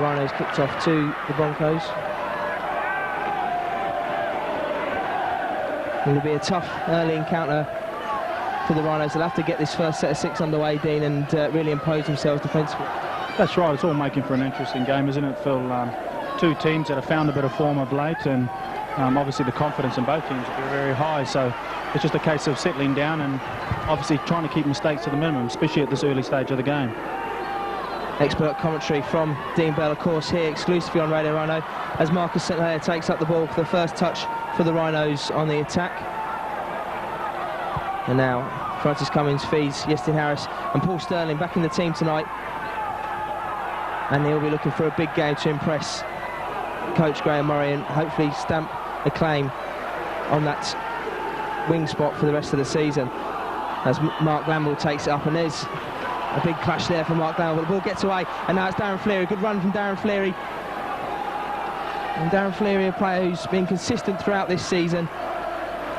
Rhinos kicked off to the Broncos. It'll be a tough early encounter for the Rhinos. They'll have to get this first set of 6 underway, Dean, and really impose themselves defensively. That's right. It's all making for an interesting game, isn't it, Phil? Two teams that have found a bit of form of late, and obviously the confidence in both teams will be very high. So it's just a case of settling down and obviously trying to keep mistakes to the minimum, especially at this early stage of the game. Expert commentary from Dean Bell, of course, here exclusively on Radio Rhino, as Marcus St Hilaire takes up the ball for the first touch for the Rhinos on the attack. And now Francis Cummins feeds Iestyn Harris and Paul Sterling back in the team tonight, and he'll be looking for a big game to impress Coach Graham Murray and hopefully stamp a claim on that wing spot for the rest of the season, as Mark Glanville takes it up. And there's a big clash there for Mark Glanville. The ball gets away, and now it's Darren Fleary. Good run from Darren Fleary. And Darren Fleary, a player who's been consistent throughout this season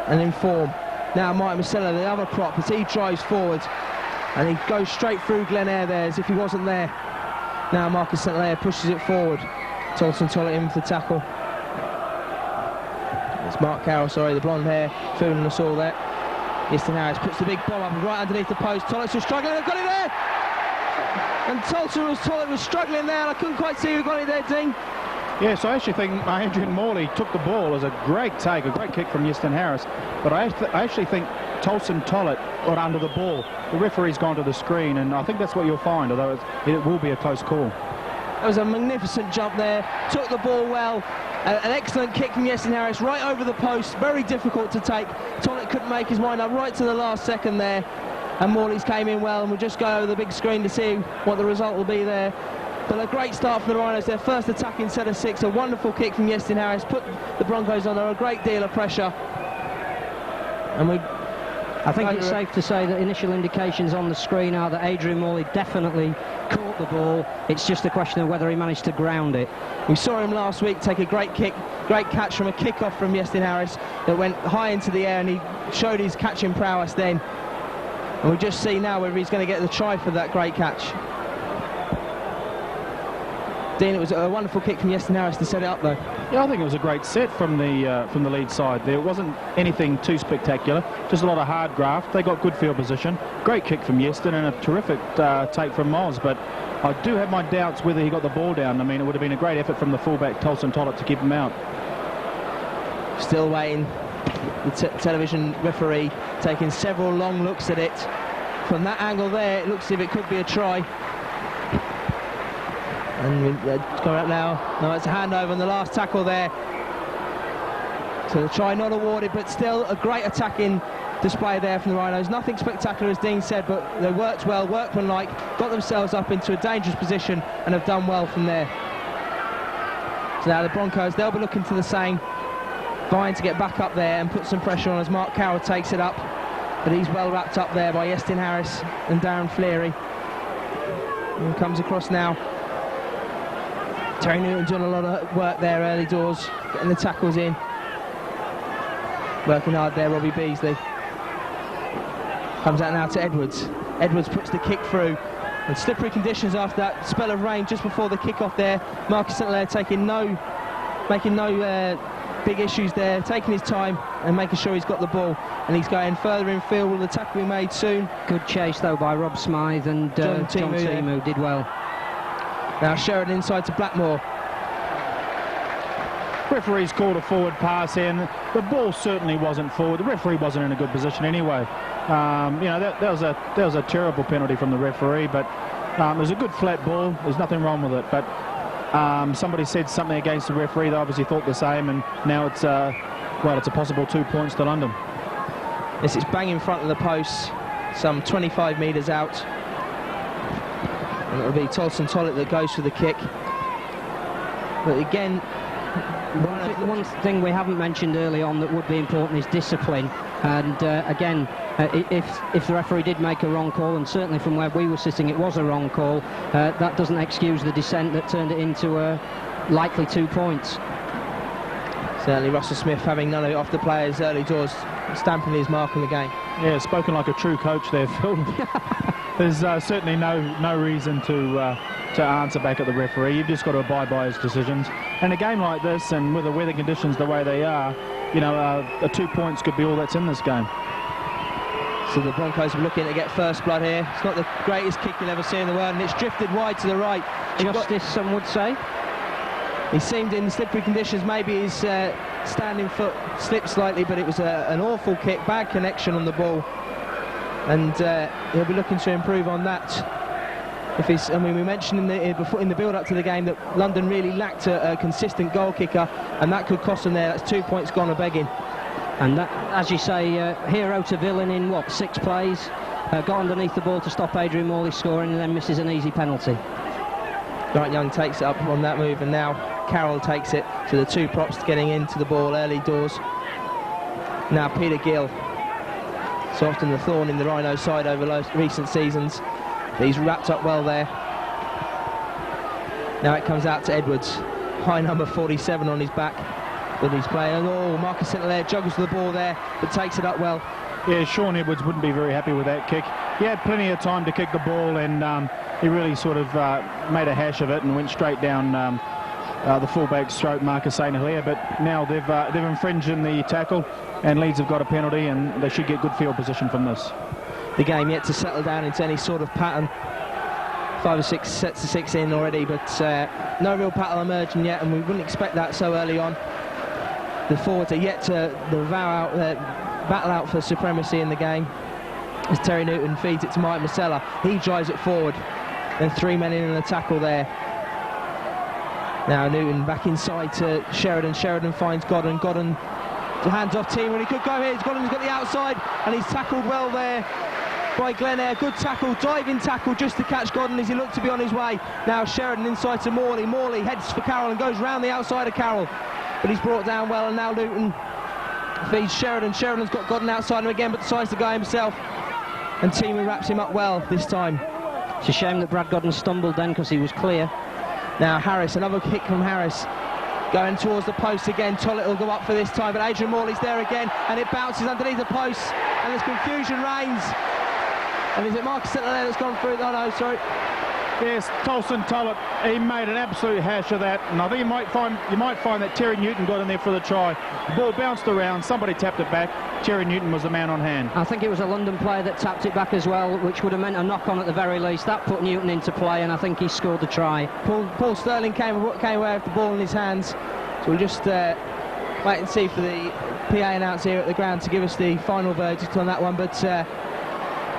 and in form. Now Mike Masella, the other prop, as he drives forward, and he goes straight through Glenn Eyre there as if he wasn't there. Now Marcus St Hilaire pushes it forward. Tolson Tollett in for the tackle. It's Mark Carroll, sorry, the blonde hair, fooling us all there. Iestyn Harris puts the big bomb up right underneath the post. Tollett's just struggling, they've got it there! And Tollett was struggling there, and I couldn't quite see who got it there, Dean. Yes, I actually think Adrian Morley took the ball as a great take, a great kick from Iestyn Harris. But I actually think Tolson Tollett got under the ball. The referee's gone to the screen, and I think that's what you'll find, although it will be a close call. It was a magnificent jump there, took the ball well. An excellent kick from Iestyn Harris right over the post, very difficult to take. Tollett couldn't make his mind up right to the last second there, and Morley's came in well, and we'll just go over the big screen to see what the result will be there. But a great start for the Rhinos, their first attacking set of 6, a wonderful kick from Iestyn Harris, put the Broncos under a great deal of pressure. And I think it's safe to say that initial indications on the screen are that Adrian Morley definitely caught the ball. It's just a question of whether he managed to ground it. We saw him last week take a great catch from a kick-off from Iestyn Harris that went high into the air, and he showed his catching prowess then. And we just see now whether he's going to get the try for that great catch. Dean, it was a wonderful kick from Iestyn Harris to set it up, though. Yeah, I think it was a great set from the Leeds side. There wasn't anything too spectacular, just a lot of hard graft. They got good field position. Great kick from Iestyn and a terrific take from Moz, but I do have my doubts whether he got the ball down. I mean, it would have been a great effort from the fullback, Tolson Tollett, to keep him out. Still waiting. The television referee taking several long looks at it. From that angle there, it looks as if it could be a try. And coming up now, no, it's a handover on the last tackle there. So the try not awarded, but still a great attacking display there from the Rhinos. Nothing spectacular, as Dean said, but they worked well, workmanlike, got themselves up into a dangerous position and have done well from there. So now the Broncos, they'll be looking to the same, vying to get back up there and put some pressure on as Mark Carroll takes it up. But he's well wrapped up there by Iestyn Harris and Darren Fleary. And comes across now. Terry Newton doing a lot of work there early doors, getting the tackles in. Working hard there, Robbie Beasley. Comes out now to Edwards. Edwards puts the kick through. And slippery conditions after that spell of rain just before the kick-off there. Marcus St Hilaire making no big issues there, taking his time and making sure he's got the ball. And he's going further in field. Will the tackle be made soon? Good chase though by Rob Smythe, and John Timu did well. Now Sheridan inside to Blackmore. Referee's called a forward pass in. The ball certainly wasn't forward. The referee wasn't in a good position anyway. You know, that was a terrible penalty from the referee, but it was a good flat ball. There's nothing wrong with it. But somebody said something against the referee. They obviously thought the same, and now it's a possible 2 points to London. Yes, it's bang in front of the post, some 25 metres out. And it'll be Tolson Tollett that goes for the kick. But again, one thing we haven't mentioned early on that would be important is discipline. And again, if the referee did make a wrong call, and certainly from where we were sitting it was a wrong call, that doesn't excuse the dissent that turned it into likely 2 points. Certainly Russell Smith having none of it off the players early doors, stamping his mark in the game. Yeah, spoken like a true coach there, Phil. there's certainly no reason to answer back at the referee. You've just got to abide by his decisions. And a game like this, and with the weather conditions the way they are, you know, 2 points could be all that's in this game. So the Broncos are looking to get first blood here. It's not the greatest kick you'll ever see in the world, and it's drifted wide to the right. Justice, some would say. He seemed in slippery conditions. Maybe his standing foot slipped slightly, but it was an awful kick, bad connection on the ball, and he'll be looking to improve on that. If he's, I mean, we mentioned in the build-up to the game that London really lacked a consistent goal kicker, and that could cost them there. That's 2 points gone a begging. And that, as you say, hero to villain in what, 6 plays? Got underneath the ball to stop Adrian Morley scoring, and then misses an easy penalty. Grant Young takes it up on that move, and now Carroll takes it. So the two props getting into the ball early doors. Now Peter Gill, so often the thorn in the Rhino side over recent seasons. He's wrapped up well there. Now it comes out to Edwards, high number 47 on his back that he's playing. Oh, Marcus St-Hilaire juggles the ball there, but takes it up well. Yeah, Sean Edwards wouldn't be very happy with that kick. He had plenty of time to kick the ball, and he really sort of made a hash of it and went straight down the fullback's throat, Marcus St-Hilaire. But now they've infringed in the tackle, and Leeds have got a penalty, and they should get good field position from this. The game yet to settle down into any sort of pattern. 5 or 6 sets of 6 in already, but no real pattern emerging yet, and we wouldn't expect that so early on. The forwards are yet to battle out for supremacy in the game, as Terry Newton feeds it to Mike Masella. He drives it forward, and 3 men in a tackle there. Now Newton back inside to Sheridan. Sheridan finds Godden. Godden hands off team when he could go here. Godden's got the outside, and he's tackled well there by Glenn Eyre. Good tackle, diving tackle just to catch Godden as he looked to be on his way. Now Sheridan inside to Morley. Morley heads for Carroll and goes round the outside of Carroll, but he's brought down well, and now Newton feeds Sheridan. Sheridan's got Godden outside him again, but decides to go himself, and Teemu wraps him up well this time. It's a shame that Brad Godden stumbled then, because he was clear. Now Harris, another kick from Harris, going towards the post again. Tollett will go up for this time, but Adrian Morley's there again, and it bounces underneath the post, and there's confusion reigns. And is it Marcus St-Hilaire that's gone through? Oh no, sorry. Yes, Tolson Tollett, he made an absolute hash of that, and I think you might find that Terry Newton got in there for the try. The ball bounced around, somebody tapped it back. Terry Newton was the man on hand. I think it was a London player that tapped it back as well, which would have meant a knock-on at the very least. That put Newton into play, and I think he scored the try. Paul Sterling came away with the ball in his hands, so we'll just wait and see for the PA announcer here at the ground to give us the final verdict on that one. But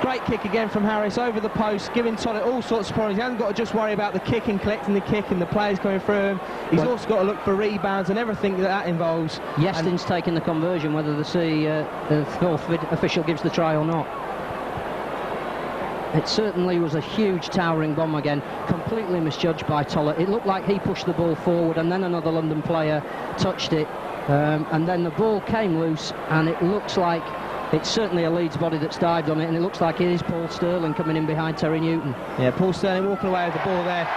great kick again from Harris over the post, giving Tollett all sorts of problems. He hasn't got to just worry about the kick and collecting the kick and the players coming through him. He's also got to look for rebounds and everything that involves. Yestin's taking the conversion, whether the fourth official gives the try or not. It certainly was a huge towering bomb again, completely misjudged by Tollett. It looked like he pushed the ball forward, and then another London player touched it, and then the ball came loose, and it looks like it's certainly a Leeds body that's dived on it, and it looks like it is Paul Sterling coming in behind Terry Newton. Yeah, Paul Sterling walking away with the ball there.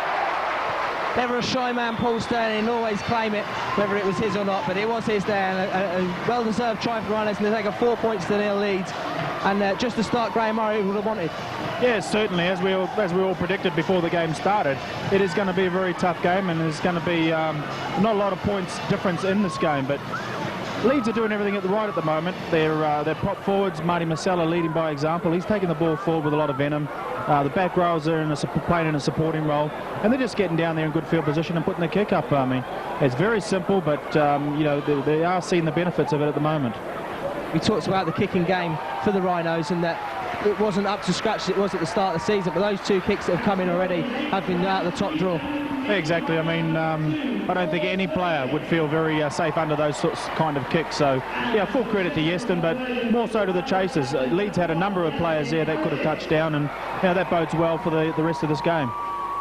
Never a shy man, Paul Sterling, he'll always claim it, whether it was his or not, but it was his there, and a well-deserved try for Rhinos, and they take a 4 points to nil lead, and just to start, Graham Murray would have wanted. Yeah, certainly, as we all predicted before the game started, it is going to be a very tough game, and there's going to be not a lot of points difference in this game, but Leeds are doing everything at the right at the moment. Their prop forwards, Marty Masella, leading by example. He's taking the ball forward with a lot of venom. The back rows are playing in a supporting role, and they're just getting down there in good field position and putting the kick up. I mean, it's very simple, but you know, they are seeing the benefits of it at the moment. We talked about the kicking game for the Rhinos, and that it wasn't up to scratch as it was at the start of the season, but those 2 kicks that have come in already have been out of the top draw. Exactly. I mean, I don't think any player would feel very safe under those sorts kind of kicks. So, yeah, full credit to Yeston, but more so to the chasers. Leeds had a number of players there that could have touched down, and you know, that bodes well for the rest of this game.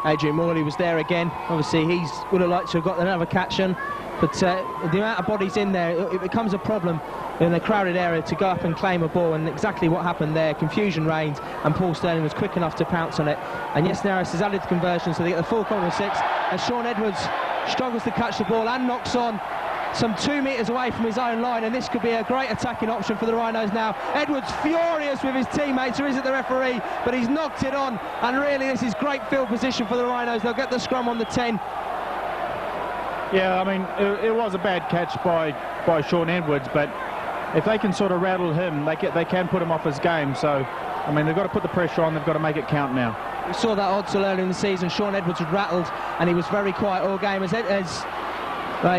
Adrian Morley was there again. Obviously, he would have liked to have got another catch on, but the amount of bodies in there, it becomes a problem in a crowded area to go up and claim a ball, and exactly what happened there. Confusion reigned, and Paul Sterling was quick enough to pounce on it. And Yeston Harris has added the conversion, so they get the full corner 6. As Sean Edwards struggles to catch the ball and knocks on, some 2 metres away from his own line, and this could be a great attacking option for the Rhinos now. Edwards furious with his teammates, who isn't the referee, but he's knocked it on, and really this is great field position for the Rhinos. They'll get the scrum on the 10. Yeah, I mean, it was a bad catch by Shaun Edwards, but if they can sort of rattle him, they can put him off his game. So, I mean, they've got to put the pressure on, they've got to make it count now. We saw that Odsal earlier in the season. Shaun Edwards was rattled, and he was very quiet all game. As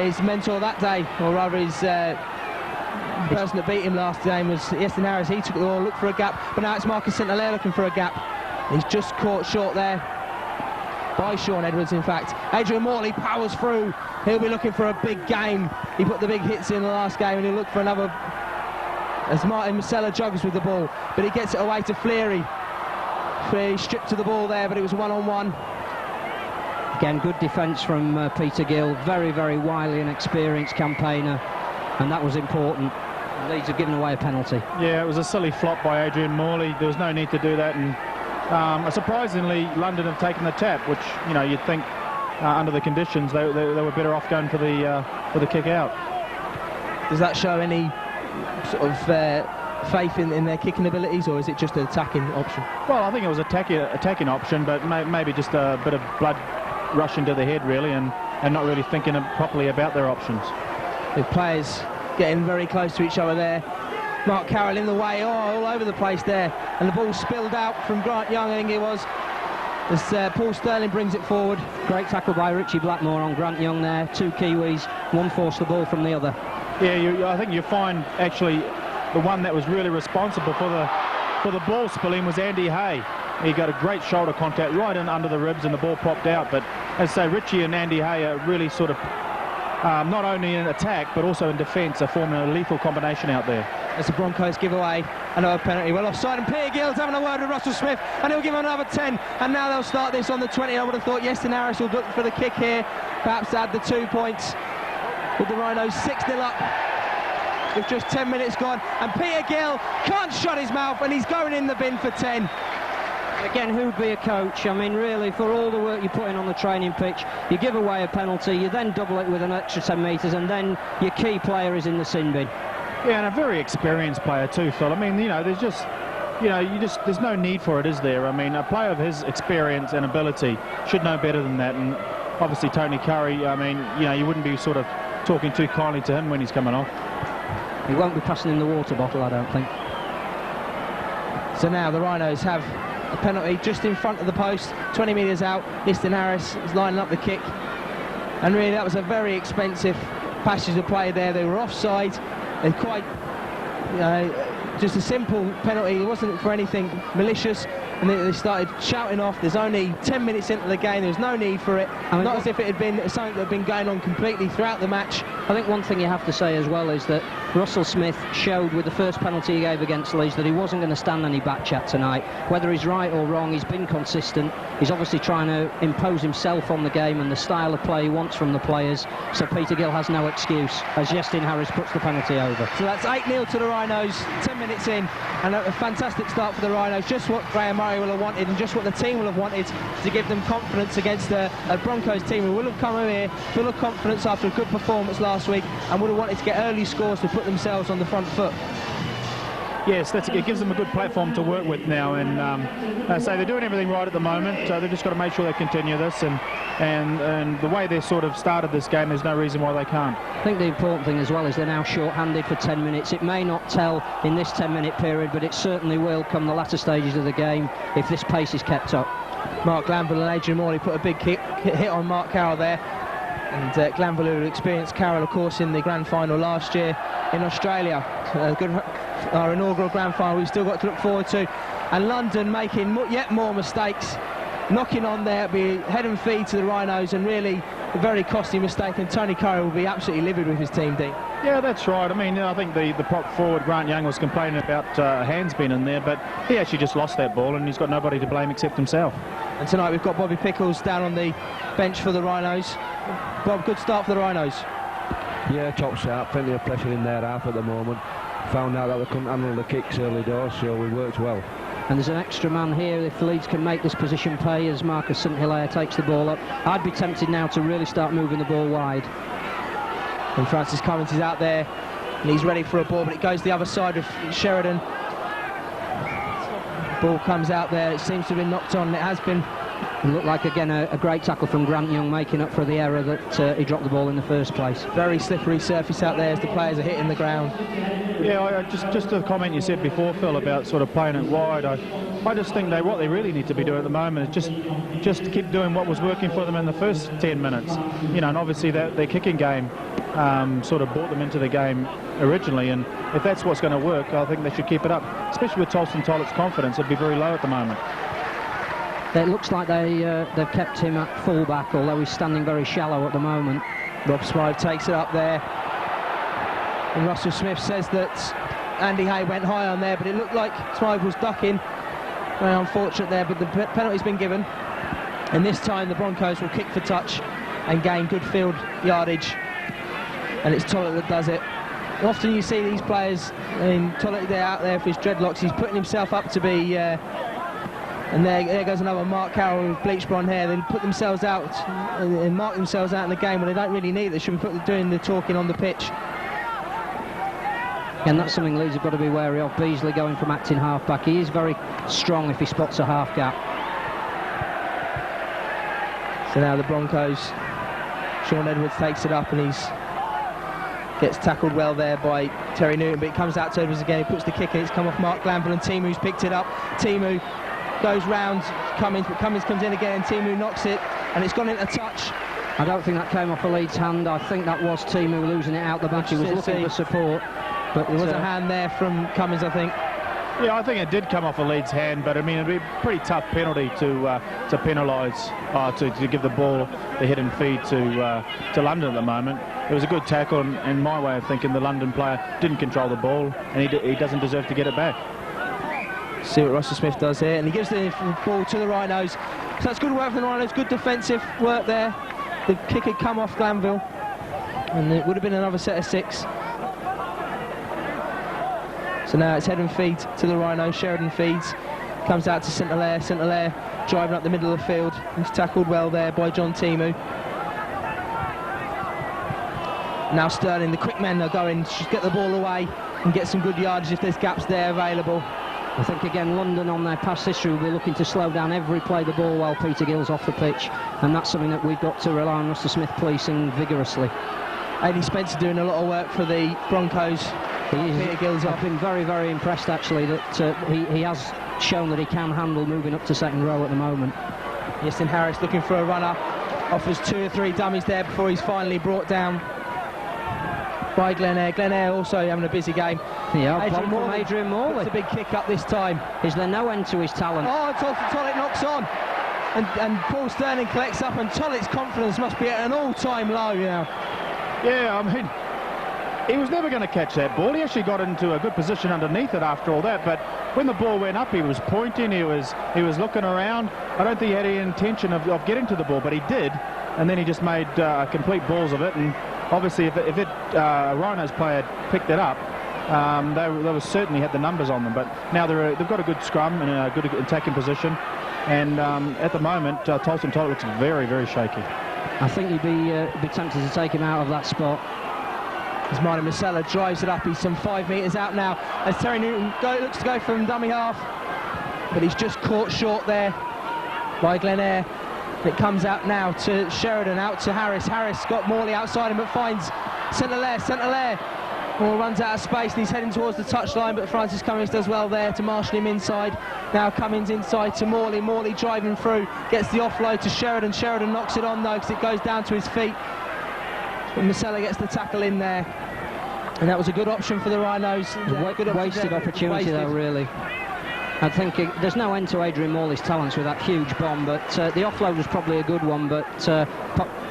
his mentor that day, or rather his person that beat him last game, was Iestyn Harris. He took the ball, looked for a gap, but now it's Marcus St Hilaire looking for a gap. He's just caught short there by Shaun Edwards, in fact. Adrian Morley powers through. He'll be looking for a big game. He put the big hits in the last game, and he'll look for another as Martin Masella jogs with the ball, but he gets it away to Fleary. Fleary stripped to the ball there, but it was one-on-one. Again, good defence from Peter Gill. Very, very wily and experienced campaigner, and that was important. Leeds have given away a penalty. Yeah, it was a silly flop by Adrian Morley. There was no need to do that, and surprisingly, London have taken the tap, which, you know, you'd think under the conditions they were better off going for the kick out. Does that show any sort of faith in their kicking abilities, or is it just an attacking option? Well, I think it was attacking option, but maybe just a bit of blood rushing to the head, really, and not really thinking properly about their options. The players getting very close to each other there. Mark Carroll in the way, all over the place there, and the ball spilled out from Grant Young, I think it was, as Paul Sterling brings it forward. Great tackle by Richie Blackmore on Grant Young there. Two Kiwis, one forced the ball from the other. Yeah, I think you find actually the one that was really responsible for the ball spilling was Andy Hay. He got a great shoulder contact right in under the ribs, and the ball popped out. But as I say, Richie and Andy Hay are really sort of not only in attack but also in defence, are forming a lethal combination out there. As the Broncos give away another penalty. Well offside, and Peter Gill's having a word with Russell Smith, and he'll give him another 10, and now they'll start this on the 20. I would have thought Iestyn Harris will look for the kick here, perhaps add the 2 points, with the Rhinos 6-0 up with just 10 minutes gone, and Peter Gill can't shut his mouth, and he's going in the bin for 10. Again, who'd be a coach? I mean, really, for all the work you put in on the training pitch, you give away a penalty, you then double it with an extra 10 metres, and then your key player is in the sin bin. Yeah, and a very experienced player too, Phil. I mean, you know, there's no need for it, is there? I mean, a player of his experience and ability should know better than that. And obviously Tony Curry, I mean, you know, you wouldn't be sort of talking too kindly to him when he's coming off. He won't be passing him the water bottle, I don't think. So now the Rhinos have a penalty just in front of the post, 20 metres out. Iestyn Harris is lining up the kick, and really that was a very expensive passage of play there. They were offside. They're quite, you know, just a simple penalty. It wasn't for anything malicious, and they started shouting off. There's only 10 minutes into the game. There's no need for it. Not as if it had been something that had been going on completely throughout the match. I think one thing you have to say as well is that Russell Smith showed with the first penalty he gave against Leeds that he wasn't going to stand any back chat tonight. Whether he's right or wrong, he's been consistent. He's obviously trying to impose himself on the game and the style of play he wants from the players. So Peter Gill has no excuse as Iestyn Harris puts the penalty over. So that's 8-0 to the Rhinos, 10 minutes in, and a fantastic start for the Rhinos. Just what Graham Murray will have wanted, and just what the team will have wanted, to give them confidence against a Broncos team who will have come in here full of confidence after a good performance last week, and would have wanted to get early scores to put themselves on the front foot. Yes, it gives them a good platform to work with now, and so they're doing everything right at the moment. They've just got to make sure they continue this, and the way they sort of started this game, there's no reason why they can't. I think the important thing as well is they're now short-handed for 10 minutes. It may not tell in this 10-minute period, but it certainly will come the latter stages of the game if this pace is kept up. Mark Glanville and Adrian Morley put a big hit on Mark Carroll there. And Glanville, who experienced Carroll, of course, in the grand final last year in Australia. Our inaugural grand final we've still got to look forward to. And London making yet more mistakes, knocking on there, be head and feet to the Rhinos, and really a very costly mistake. And Tony Curry will be absolutely livid with his team, Dean. Yeah, that's right. I mean, I think the prop forward, Grant Young, was complaining about hands being in there, but he actually just lost that ball, and he's got nobody to blame except himself. And tonight we've got Bobby Pickles down on the bench for the Rhinos. Bob, good start for the Rhinos. Yeah, top sharp, plenty of pressure in their half at the moment. Found out that they couldn't handle the kicks early doors, so we worked well. And there's an extra man here if Leeds can make this position pay as Marcus St Hilaire takes the ball up. I'd be tempted now to really start moving the ball wide. And Francis Cummins is out there, and he's ready for a ball, but it goes the other side of Sheridan. Ball comes out there, it seems to have been knocked on, it has been. It looked like, again, a great tackle from Grant Young, making up for the error that he dropped the ball in the first place. Very slippery surface out there as the players are hitting the ground. Yeah, just a comment you said before, Phil, about sort of playing it wide. I just think what they really need to be doing at the moment is just keep doing what was working for them in the first 10 minutes. You know, and obviously their kicking game sort of brought them into the game originally, and if that's what's going to work, I think they should keep it up. Especially with Tolson Tollett's confidence, it'd be very low at the moment. It looks like they've kept him at full-back, although he's standing very shallow at the moment. Rob Smythe takes it up there. And Russell Smith says that Andy Hay went high on there, but it looked like Smythe was ducking. Very unfortunate there, but the penalty's been given. And this time the Broncos will kick for touch and gain good field yardage. And it's Tollett that does it. Often you see these players, I mean, Tollett, they're out there for his dreadlocks. He's putting himself up to be... and there goes another Mark Carroll with bleached blonde hair. They put themselves out and mark themselves out in the game when they don't really need it. They should be doing the talking on the pitch. And that's something Leeds have got to be wary of. Beasley going from acting half-back. He is very strong if he spots a half gap. So now the Broncos, Sean Edwards takes it up and gets tackled well there by Terry Newton, but it comes out to Edwards again. He puts the kick in. It's come off Mark Glanville, and Timu's picked it up. Timu goes round Cummins, but Cummins comes in again. Timu knocks it, and it's gone into touch. I don't think that came off a Leeds hand. I think that was Timu losing it out the back. He was looking for support, but there was a hand there from Cummins, I think. Yeah, I think it did come off a Leeds hand, but I mean, it'd be a pretty tough penalty to penalise, to give the ball the hit and feed to London at the moment. It was a good tackle, and in my way of thinking, the London player didn't control the ball, and he doesn't deserve to get it back. See what Russell Smith does here, and he gives the ball to the Rhinos. So that's good work from the Rhinos, good defensive work there. The kick had come off Glanville, and it would have been another set of 6. So now it's head and feet to the Rhinos. Sheridan feeds, comes out to St Hilaire. St Hilaire driving up the middle of the field. He's tackled well there by John Timu. Now Sterling, the quick men are going, should get the ball away and get some good yardage if there's gaps there available. I think again London on their past history will be looking to slow down every play the ball while Peter Gill's off the pitch, and that's something that we've got to rely on Russell Smith policing vigorously. Aidan Spencer doing a lot of work for the Broncos. Peter Gill's off. I've been very, very impressed actually that he has shown that he can handle moving up to second row at the moment. Justin Harris looking for a runner, offers 2 or 3 dummies there before he's finally brought down by Glen Eyre. Glen Eyre also having a busy game. Yeah, Adrian Morley. It's a big kick up this time. Is there no end to his talent? Oh, Tollett knocks on. And Paul Sterling collects up, and Tollett's confidence must be at an all-time low now. Yeah, I mean, he was never going to catch that ball. He actually got into a good position underneath it after all that, but when the ball went up, he was pointing, he was looking around. I don't think he had any intention of getting to the ball, but he did, and then he just made complete balls of it. And obviously, if a Rhinos player had picked it up, they were certainly had the numbers on them. But now they've got a good scrum and a good attacking position, and at the moment, Tolson Tollett looks very, very shaky. I think you'd be tempted to take him out of that spot. As Martin Masella drives it up, he's some 5 metres out now. As Terry Newton looks to go from dummy half, but he's just caught short there by Glen Eyre. It comes out now to Sheridan, out to Harris. Harris got Morley outside him, but finds St Hilaire. St Hilaire runs out of space, and he's heading towards the touchline, but Francis Cummins does well there to marshal him inside. Now Cummins inside to Morley. Morley driving through, gets the offload to Sheridan. Sheridan knocks it on though, because it goes down to his feet. But Masella gets the tackle in there, and that was a good option for the Rhinos. Wasted opportunity though, really. I think there's no end to Adrian Morley's talents with that huge bomb, but the offload was probably a good one, but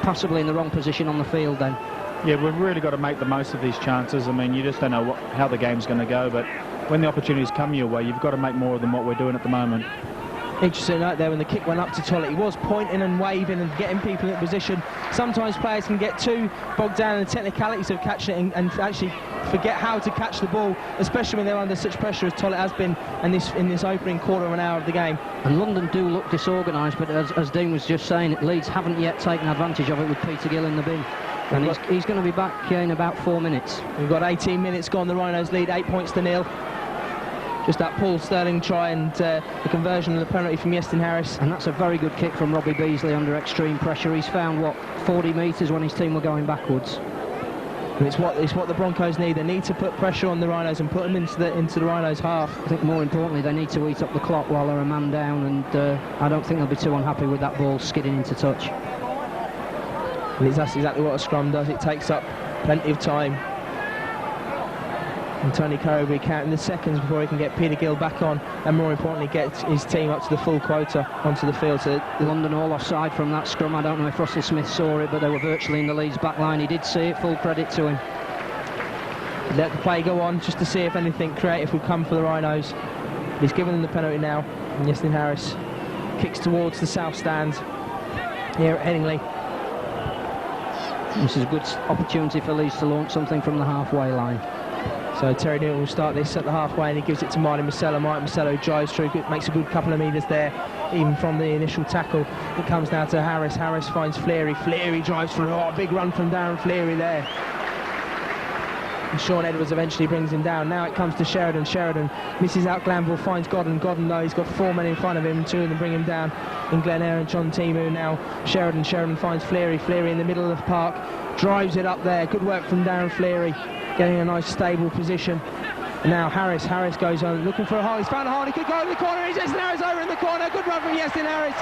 possibly in the wrong position on the field then. Yeah, we've really got to make the most of these chances. I mean, you just don't know how the game's going to go, but when the opportunities come your way, you've got to make more of them what we're doing at the moment. Interesting note there, when the kick went up to Tollett, he was pointing and waving and getting people in position. Sometimes players can get too bogged down in the technicalities of catching it and actually forget how to catch the ball, especially when they're under such pressure as Tollett has been in this opening quarter of an hour of the game. And London do look disorganised, but as Dean was just saying, Leeds haven't yet taken advantage of it with Peter Gill in the bin. And he's going to be back in about 4 minutes. We've got 18 minutes gone. The Rhinos lead 8 points to 0. Just that Paul Sterling try and the conversion of the penalty from Iestyn Harris. And that's a very good kick from Robbie Beasley under extreme pressure. He's found, 40 metres when his team were going backwards. And it's what the Broncos need. They need to put pressure on the Rhinos and put them into the Rhinos' half. I think more importantly, they need to eat up the clock while they're a man down, and I don't think they'll be too unhappy with that ball skidding into touch. And that's exactly what a scrum does. It takes up plenty of time. And Tony Curry will be counting the seconds before he can get Peter Gill back on, and more importantly get his team up to the full quota onto the field. So London all offside from that scrum. I don't know if Russell Smith saw it, but they were virtually in the Leeds back line. He did see it, full credit to him. Let the play go on just to see if anything creative will come for the Rhinos. He's given them the penalty now, and Iestyn Harris kicks towards the south stand here at Headingley. This is a good opportunity for Leeds to launch something from the halfway line. So Terry Newell will start this at the halfway, and he gives it to Martin Marcello. Martin Marcello drives through, makes a good couple of metres there, even from the initial tackle. It comes now to Harris. Harris finds Fleary. Fleary drives through. Oh, big run from Darren Fleary there. And Sean Edwards eventually brings him down. Now it comes to Sheridan. Sheridan misses out Glanville, finds Godden. Godden, though, he's got 4 men in front of him. 2 of them bring him down in Glen Eyre and John Timu. Now Sheridan. Sheridan finds Fleary. Fleary in the middle of the park. Drives it up there. Good work from Darren Fleary. Getting a nice stable position. And now Harris goes on looking for a hole. He's found a hole. He could go in the corner. Iestyn Harris over in the corner. Good run from Iestyn Harris.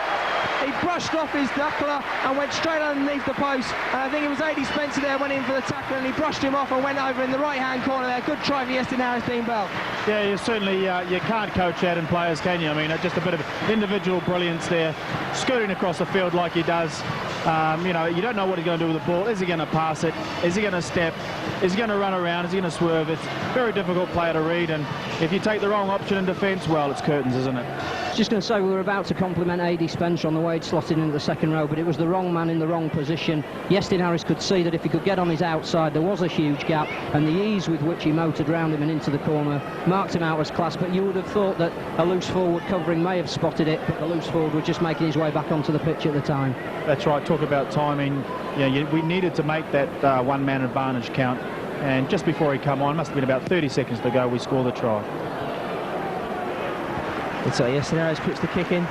He brushed off his knuckler and went straight underneath the post. And I think it was A.D. Spencer there, went in for the tackle, and he brushed him off and went over in the right-hand corner there. Good try for Iestyn Harris, Dean Bell. Yeah, you certainly you can't coach that in players, can you? I mean, just a bit of individual brilliance there, scooting across the field like he does. You know, you don't know what he's going to do with the ball. Is he going to pass it? Is he going to step? Is he going to run around? Is he going to swerve? It's a very difficult player to read, and if you take the wrong option in defence, well, it's curtains, isn't it? Just going to say, we were about to compliment A.D. Spencer on the way he'd slotted into the second row, but it was the wrong man in the wrong position. Iestyn Harris could see that if he could get on his outside, there was a huge gap, and the ease with which he motored round him and into the corner marked him out as class. But you would have thought that a loose forward covering may have spotted it, but the loose forward was just making his way back onto the pitch at the time. That's right. Talk about timing. Yeah, we needed to make that one-man advantage count, and just before he come on, must have been about 30 seconds to go, we score the try. And so Iestyn Harris puts the kick in,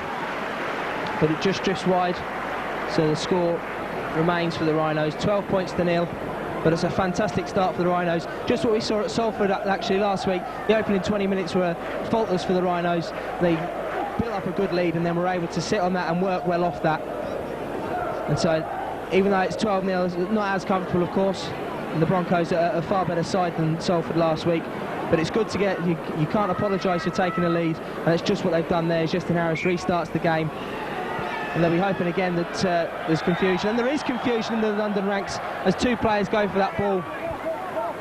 but it just drifts wide. So the score remains for the Rhinos, 12 points to 0. But it's a fantastic start for the Rhinos. Just what we saw at Salford actually last week. The opening 20 minutes were faultless for the Rhinos. They built up a good lead and then were able to sit on that and work well off that. And so even though it's 12-0, it's not as comfortable, of course. And the Broncos are a far better side than Salford last week. But it's good to get, you can't apologise for taking a lead, and it's just what they've done there. Iestyn Harris restarts the game, and they'll be hoping again that there's confusion, and there is confusion in the London ranks as 2 players go for that ball.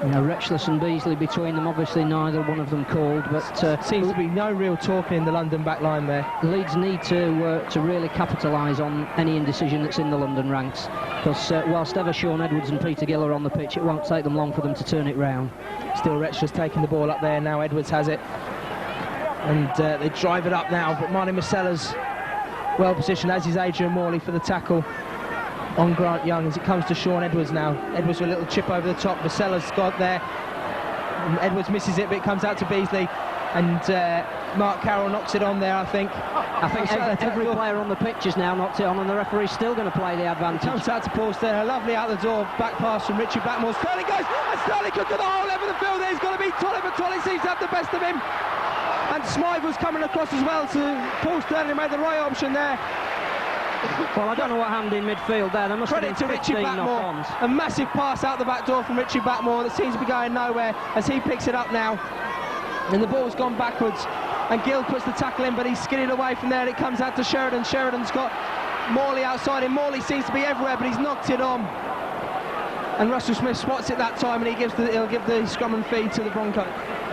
Yeah, Retchless and Beasley between them, obviously neither one of them called, but seems to be no real talking in the London back line there. Leeds need to really capitalise on any indecision that's in the London ranks, because whilst ever Sean Edwards and Peter Gill are on the pitch, it won't take them long for them to turn it round. Still Retchless taking the ball up there, now Edwards has it, and they drive it up now, but Martin Marcella's well positioned, as is Adrian Morley for the tackle on Grant Young as it comes to Sean Edwards now. Edwards with a little chip over the top. Marcella's got there. And Edwards misses it, but it comes out to Beasley. And Mark Carroll knocks it on there, I think. Every player on the pitch has now knocked it on, and the referee's still going to play the advantage. Comes out to Paul Sterling. Lovely out the door. Back pass from Richie Blackmore. Sterling goes, and Sterling could get the whole level of the field there. He's got to beat Tollett, but Tollett seems to have the best of him. And Smythe was coming across as well, so Paul Sterling made the right option there. Well, I don't know what happened in midfield there. There must have been 15 knock-ons. A massive pass out the back door from Richie Blackmore that seems to be going nowhere as he picks it up now. And the ball's gone backwards. And Gill puts the tackle in, but he's skidding away from there. It comes out to Sheridan. Sheridan's got Morley outside him. Morley seems to be everywhere, but he's knocked it on. And Russell Smith swats it that time, and he'll give the scrum and feed to the Broncos.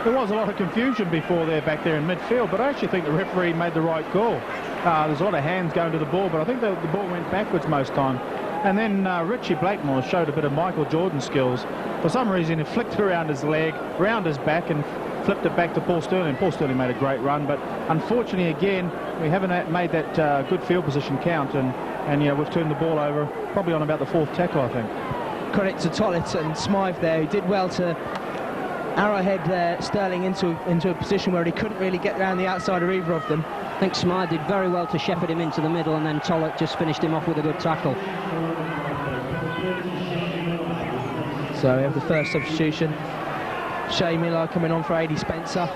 There was a lot of confusion before there back there in midfield, but I actually think the referee made the right call. There's a lot of hands going to the ball, but I think the ball went backwards most time. And then Richie Blackmore showed a bit of Michael Jordan skills. For some reason, he flicked around his leg, round his back, and flipped it back to Paul Sterling. Paul Sterling made a great run, but unfortunately, again, we haven't made that good field position count, and you know, we've turned the ball over probably on about the 4th tackle, I think. credit to Tollett and Smythe there, who did well to arrowhead Sterling into a position where he couldn't really get around the outside of either of them. I think Smythe did very well to shepherd him into the middle, and then Tollett just finished him off with a good tackle. So we have the first substitution. Shay Miller coming on for Adi Spencer.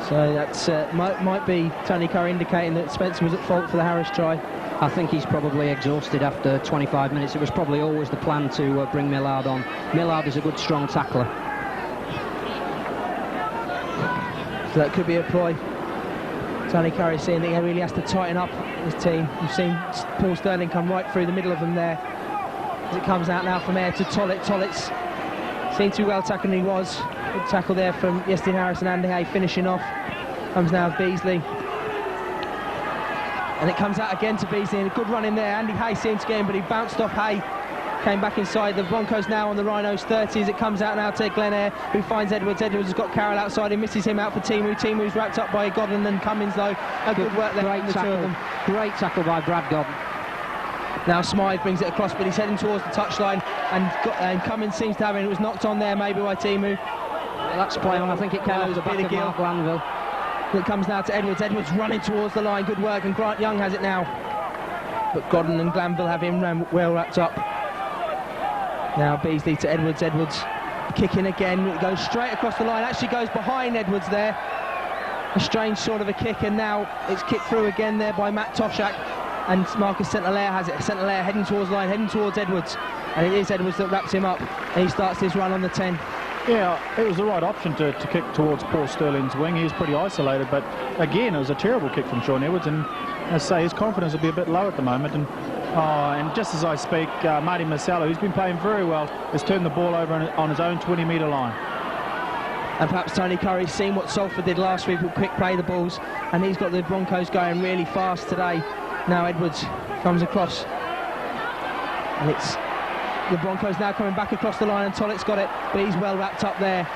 So that's might be Tony Curry indicating that Spencer was at fault for the Harris try. I think he's probably exhausted after 25 minutes. It was probably always the plan to bring Millard on. Millard is a good, strong tackler. So that could be a ploy. Tony Curry seeing that he really has to tighten up his team. You've seen Paul Sterling come right through the middle of them there. As it comes out now from Air to Tollett. Tollett's seen too well tackled, he was. Good tackle there from Yestin Harris and Andy Hay finishing off. Comes now Beasley. And it comes out again to Beasley, and a good run in there. Andy Hay seems to get him, but he bounced off Hay. Came back inside. The Broncos now on the Rhinos 30 as it comes out now to Glen Eyre, who finds Edwards. Edwards has got Carroll outside. He misses him out for Timu. Timu's wrapped up by Godden and Cummins, though. A good work there from the two of them. Great tackle by Brad Godden. Now Smythe brings it across, but he's heading towards the touchline, and Cummins seems to have it. It was knocked on there maybe by Timu. That's play on. I think it came off the back of Mark Glanville. It comes now to Edwards. Edwards running towards the line. Good work, and Grant Young has it now. But Godden and Glanville have him well wrapped up. Now Beasley to Edwards. Edwards kicking again. It goes straight across the line. Actually goes behind Edwards there. A strange sort of a kick, and now it's kicked through again there by Matt Toshak. And Marcus St-Hilaire has it. St-Hilaire heading towards the line, heading towards Edwards. And it is Edwards that wraps him up. And he starts his run on the 10. Yeah, it was the right option to kick towards Paul Sterling's wing. He was pretty isolated, but again, it was a terrible kick from Sean Edwards. And as I say, his confidence will be a bit low at the moment. And just as I speak, Marty Marcello, who's been playing very well, has turned the ball over on his own 20-metre line. And perhaps Tony Curry's seen what Salford did last week with quick play the balls, and he's got the Broncos going really fast today. Now Edwards comes across, and it's the Broncos now coming back across the line, and Tollett's got it, but he's well wrapped up there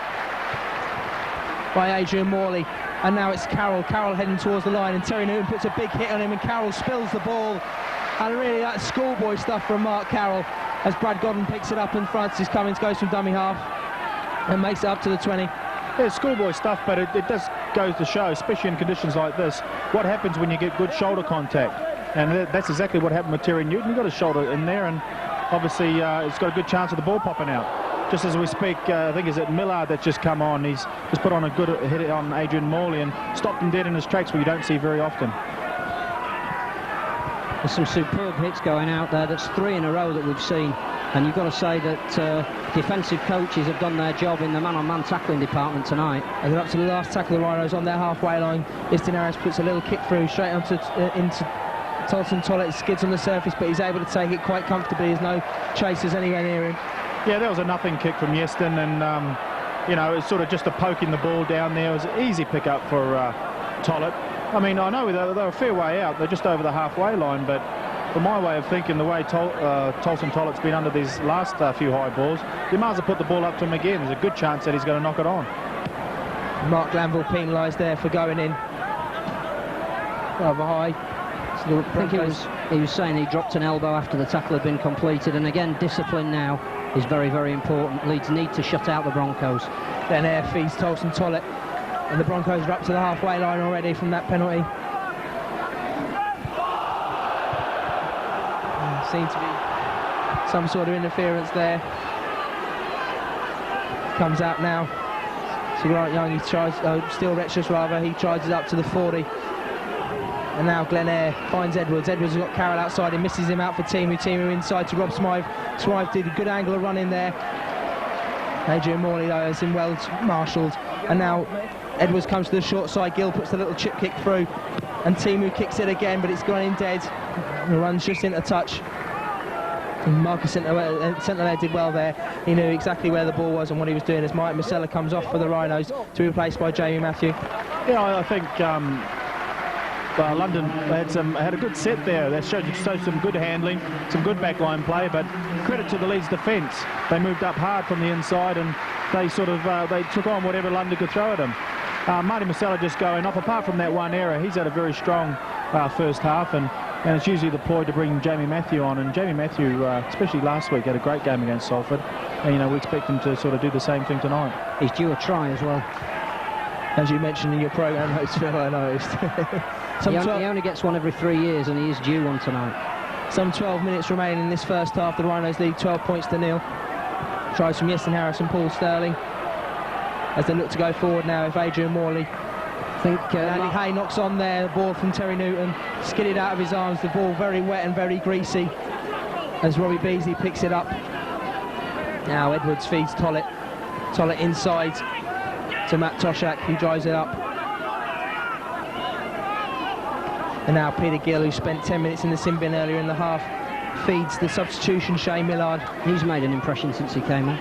by Adrian Morley. And now it's Carroll heading towards the line, and Terry Newton puts a big hit on him, and Carroll spills the ball. And really that schoolboy stuff from Mark Carroll as Brad Godden picks it up, and Francis Cummins goes from dummy half and makes it up to the 20. Yeah, schoolboy stuff, but it does go to show, especially in conditions like this, what happens when you get good shoulder contact. And that's exactly what happened with Terry Newton. He got his shoulder in there, and obviously it's got a good chance of the ball popping out. Just as we speak, I think is it Millard that's just come on. He's just put on a good hit on Adrian Morley and stopped him dead in his tracks, where you don't see very often. There's some superb hits going out there. That's 3 in a row that we've seen. And you've got to say that defensive coaches have done their job in the man-on-man tackling department tonight. And they're up to the last tackle of the Rhinos on their halfway line. Istin Harris puts a little kick through straight onto into Tolson Tollett. Skids on the surface, but he's able to take it quite comfortably. There's no chasers anywhere near him. Yeah, that was a nothing kick from Yestin, and you know, it's sort of just a poking the ball down there. It was an easy pick up for Tollett. I mean, I know they're a fair way out. They're just over the halfway line, but from my way of thinking, the way Tolson Tollett's been under these last few high balls, you might as well put the ball up to him again. There's a good chance that he's going to knock it on. Mark Glanville penalised there for going in rather high. So I think he was saying he dropped an elbow after the tackle had been completed, and again, discipline now is very, very important. Leeds need to shut out the Broncos. Then Air feeds Tolson Tollett, and the Broncos are up to the halfway line already from that penalty. Seemed to be some sort of interference there. Comes out now. So Grant Young, he tries, Steel Retchus rather, he charges up to the 40. And now Glen Eyre finds Edwards. Edwards has got Carroll outside, he misses him out for Timu. Timu inside to Rob Smythe. Smythe did a good angle of run in there. Adrian Morley though has him well marshalled. And now Edwards comes to the short side. Gill puts the little chip kick through, and Timu kicks it again, but it's gone in dead. The run's just into touch. And Marcus St-Hilaire did well there. He knew exactly where the ball was and what he was doing, as Mike Marcella comes off for the Rhinos to be replaced by Jamie Matthew. Yeah, I think London had a good set there. That showed some good handling, some good backline play, but credit to the Leeds defence. They moved up hard from the inside, and they sort of they took on whatever London could throw at them. Marty Marcella just going off. Apart from that one error, he's had a very strong first half, and and it's usually the ploy to bring Jamie Matthew on, and Jamie Matthew, especially last week, had a great game against Salford, and we expect him to sort of do the same thing tonight. He's due a try as well. As you mentioned in your programme notes, Phil, I noticed. He only gets one every 3 years, and he is due one tonight. Some 12 minutes remaining in this first half. The Rhinos lead 12 points to 0. Tries from Yeston Harris and Paul Sterling as they look to go forward now. If Adrian Morley, I think Andy Hay knocks on there. The ball from Terry Newton, skidded out of his arms. The ball very wet and very greasy as Robbie Beasley picks it up. Now Edwards feeds Tollett. Tollett inside to Matt Toshak, who drives it up. And now Peter Gill, who spent 10 minutes in the sin bin earlier in the half, feeds the substitution Shane Millard. He's made an impression since he came on.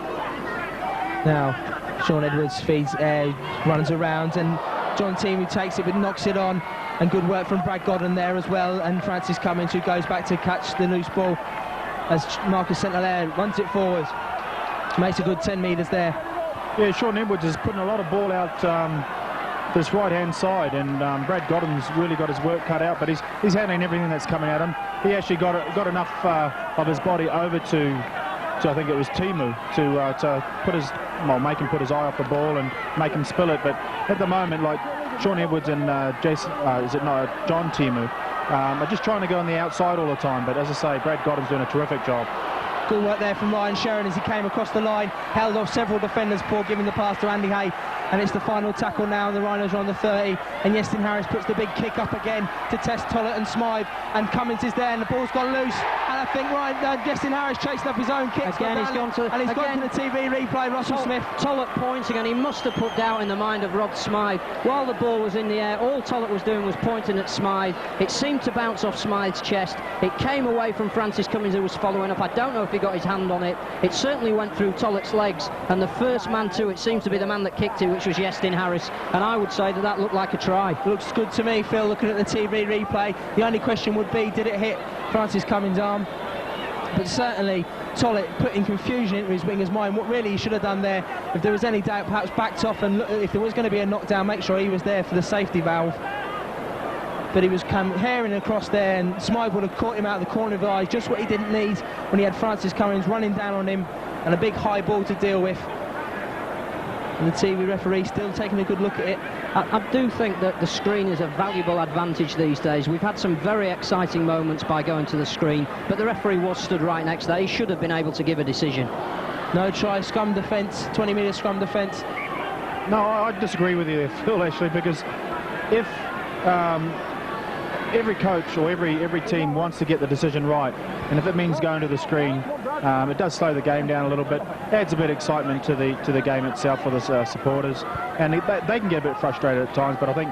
Now Sean Edwards feeds, runs around, and John Teemu takes it but knocks it on, and good work from Brad Godden there as well, and Francis Cummins, who goes back to catch the loose ball as Marcus St-Hilaire runs it forward. Makes a good 10 metres there. Yeah, Sean Edwards is putting a lot of ball out this right-hand side, and Brad Godden's really got his work cut out, but he's handling everything that's coming at him. He actually got enough of his body over to I think it was Teemu to put his, make him put his eye off the ball and make him spill it. But at the moment, like Sean Edwards and John Teemu are just trying to go on the outside all the time. But as I say, Brad Godden's doing a terrific job. Good work there from Ryan Sherrin as he came across the line, held off several defenders, Paul giving the pass to Andy Hay, and it's the final tackle now, and the Rhinos are on the 30, and Yestin Harris puts the big kick up again to test Tollett and Smythe, and Cummins is there, and the ball's gone loose, and I think Yestin Harris chasing up his own kicks. Again, he's gone to the TV replay, Russell Smith. Tollett pointing, and he must have put doubt in the mind of Rod Smythe. While the ball was in the air, all Tollett was doing was pointing at Smythe. It seemed to bounce off Smythe's chest. It came away from Francis Cummins, who was following up. I don't know if he got his hand on it. It certainly went through Tollett's legs, and the first man to it seems to be the man that kicked it, which was Yestin Harris, and I would say that looked like a try. Looks good to me, Phil, looking at the TV replay. The only question would be, did it hit Francis Cummins' arm? But certainly Tollett putting confusion into his winger's mind. What really he should have done there, if there was any doubt, perhaps backed off and if there was going to be a knockdown, make sure he was there for the safety valve. But he was herring across there, and Smythe would have caught him out of the corner of his eye, just what he didn't need when he had Francis Cummins running down on him and a big high ball to deal with. And the TV referee still taking a good look at it. I do think that the screen is a valuable advantage these days. We've had some very exciting moments by going to the screen, but the referee was stood right next there. He should have been able to give a decision. No try, scrum defence, 20-metre scrum defence. No, I disagree with you there, Phil, actually, because if every coach or every team wants to get the decision right, and if it means going to the screen, it does slow the game down a little bit, adds a bit of excitement to the game itself for the supporters, and they can get a bit frustrated at times, but I think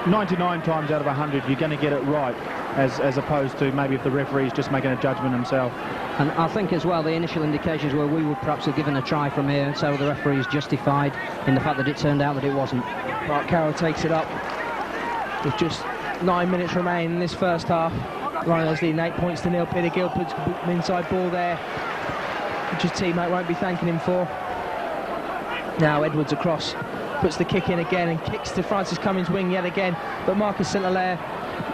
99 times out of 100 you're going to get it right, as opposed to maybe if the referee's just making a judgment himself. And I think as well the initial indications were we would perhaps have given a try from here, so the referee is justified in the fact that it turned out that it wasn't. Mark Carroll takes it up with just 9 minutes remaining in this first half. Rhinos leading 8 points to 0. Peter Gill puts an inside ball there, which his teammate won't be thanking him for. Now Edwards across, puts the kick in again and kicks to Francis Cummins' wing yet again, but Marcus St-Hilaire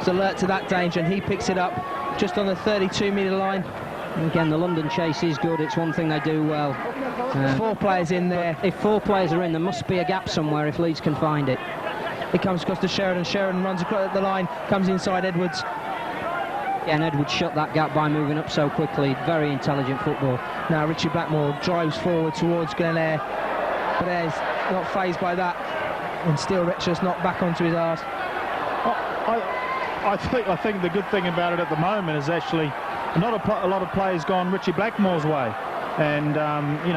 is alert to that danger, and he picks it up just on the 32-metre line. And again, the London chase is good. It's one thing they do well. 4 players in there. If 4 players are in, there must be a gap somewhere if Leeds can find it. It comes across to Sheridan. Sheridan runs across the line, comes inside Edwards. And Edwards shut that gap by moving up so quickly. Very intelligent football. Now Richie Blackmore drives forward towards Glen Eyre, but Eyre's not fazed by that, and still Richard's not back onto his arse. I think the good thing about it at the moment is actually not a lot of players gone Richie Blackmore's way, and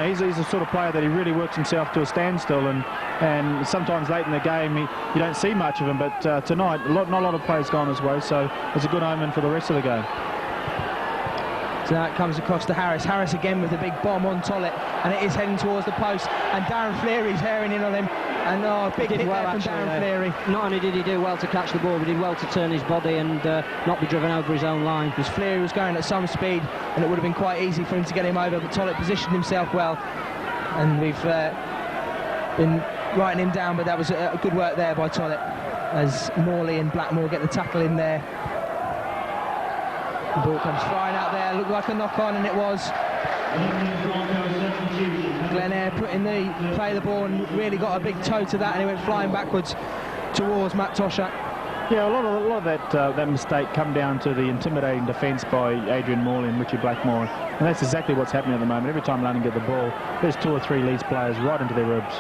he's the sort of player that he really works himself to a standstill, and sometimes late in the game you don't see much of him, but tonight not a lot of players gone his way, so it's a good omen for the rest of the game. So now it comes across to Harris. Harris again with a big bomb on Tollett, and it is heading towards the post, and Darren Fleary's herring in on him, and big hit there from Darren Fleary. Not only did he do well to catch the ball, but he did well to turn his body and not be driven over his own line. Because Fleary was going at some speed, and it would have been quite easy for him to get him over, but Tollett positioned himself well, and we've been writing him down, but that was good work there by Tollett, as Morley and Blackmore get the tackle in there. The ball comes flying out there, looked like a knock-on, and it was. Glen Eyre play the ball and really got a big toe to that, and he went flying backwards towards Matt Toshak. Yeah, a lot of that mistake come down to the intimidating defence by Adrian Morley and Richie Blackmore, and that's exactly what's happening at the moment. Every time London get the ball, there's 2 or 3 Leeds players right into their ribs.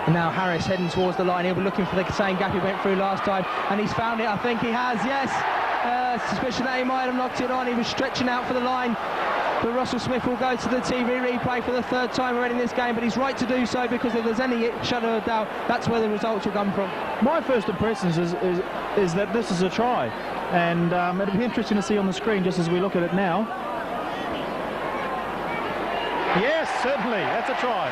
And now Harris heading towards the line. He'll be looking for the same gap he went through last time, and he's found it. I think he has, yes. Suspicion that he might have knocked it on. He was stretching out for the line. But Russell Smith will go to the TV replay for the 3rd time already in this game, but he's right to do so, because if there's any shadow of doubt, that's where the results will come from. My first impressions is that this is a try, and it'll be interesting to see on the screen just as we look at it now. Yes, certainly, that's a try.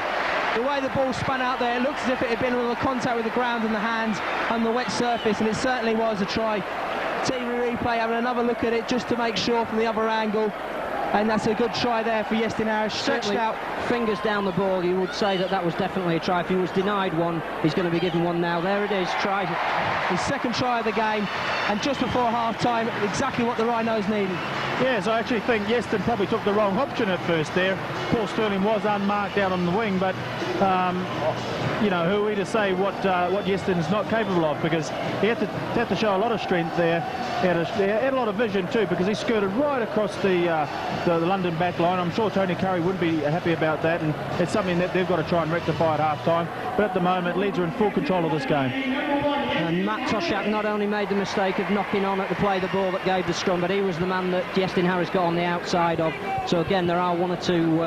The way the ball spun out there, it looks as if it had been with a contact with the ground and the hands on the wet surface, and it certainly was a try. TV replay having another look at it just to make sure from the other angle. And that's a good try there for Iestyn Harris. Stretched out. Fingers down the ball, you would say that was definitely a try. If he was denied one, he's going to be given one now. There it is, try. His 2nd try of the game, and just before half-time, exactly what the Rhinos needed. Yes, I actually think Iestyn probably took the wrong option at first there. Paul Sterling was unmarked out on the wing, but you know, who are we to say what Iestyn is not capable of, because he had to show a lot of strength there. He had a lot of vision too, because he skirted right across the London back line. I'm sure Tony Curry wouldn't be happy about that, and it's something that they've got to try and rectify at half-time. But at the moment, Leeds are in full control of this game. And Matt Toshak not only made the mistake of knocking on at the play the ball that gave the scrum, but he was the man that Iestyn Harris got on the outside of. So again, there are 1 or 2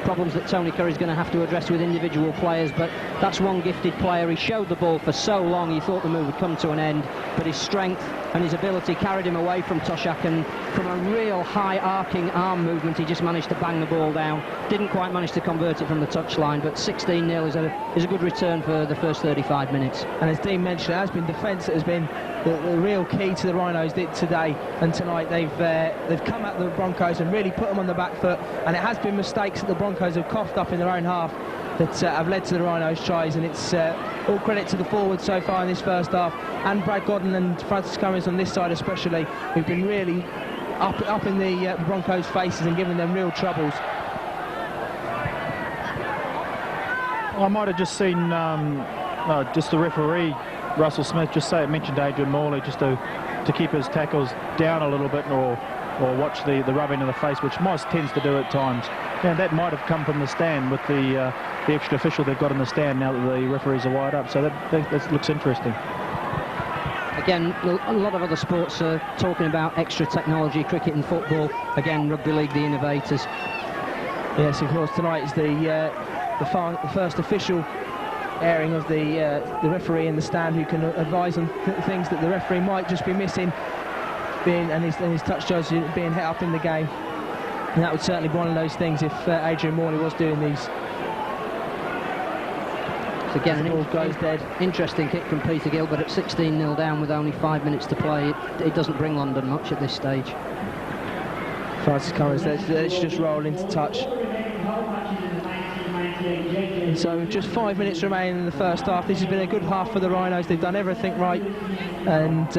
problems that Tony Curry's going to have to address with individual players, but that's one gifted player. He showed the ball for so long, he thought the move would come to an end, but his strength and his ability carried him away from Toshak, and from a real high arcing arm movement, he just managed to bang the ball down. Didn't quite manage to convert it from the touchline, but 16-0 is a good return for the first 35 minutes. And as Dean mentioned, it has been defence that has been the real key to the Rhinos today and tonight. They've come at the Broncos and really put them on the back foot, and it has been mistakes that the Broncos have coughed up in their own half that have led to the Rhinos tries, and it's all credit to the forwards so far in this first half, and Brad Godden and Francis Cummins on this side especially, who've been really up in the Broncos' faces and giving them real troubles. I might have just seen just the referee, Russell Smith, just mentioned Adrian Morley just to keep his tackles down a little bit, or watch the rubbing in the face, which Moss tends to do at times. And that might have come from the stand with the extra official they've got in the stand now that the referees are wide up. So that looks interesting. Again, a lot of other sports are talking about extra technology, cricket and football. Again, rugby league, the innovators. Yes, of course, tonight is the first official airing of the referee in the stand, who can advise on things that the referee might just be missing, and his touch judge being hit up in the game. And that would certainly be one of those things if Adrian Morley was doing these. So again, an interesting kick from Peter Gill, but at 16-0 down with only 5 minutes to play, it doesn't bring London much at this stage. Francis Cummins, let's just roll into touch. And so just 5 minutes remaining in the first half. This has been a good half for the Rhinos. They've done everything right, and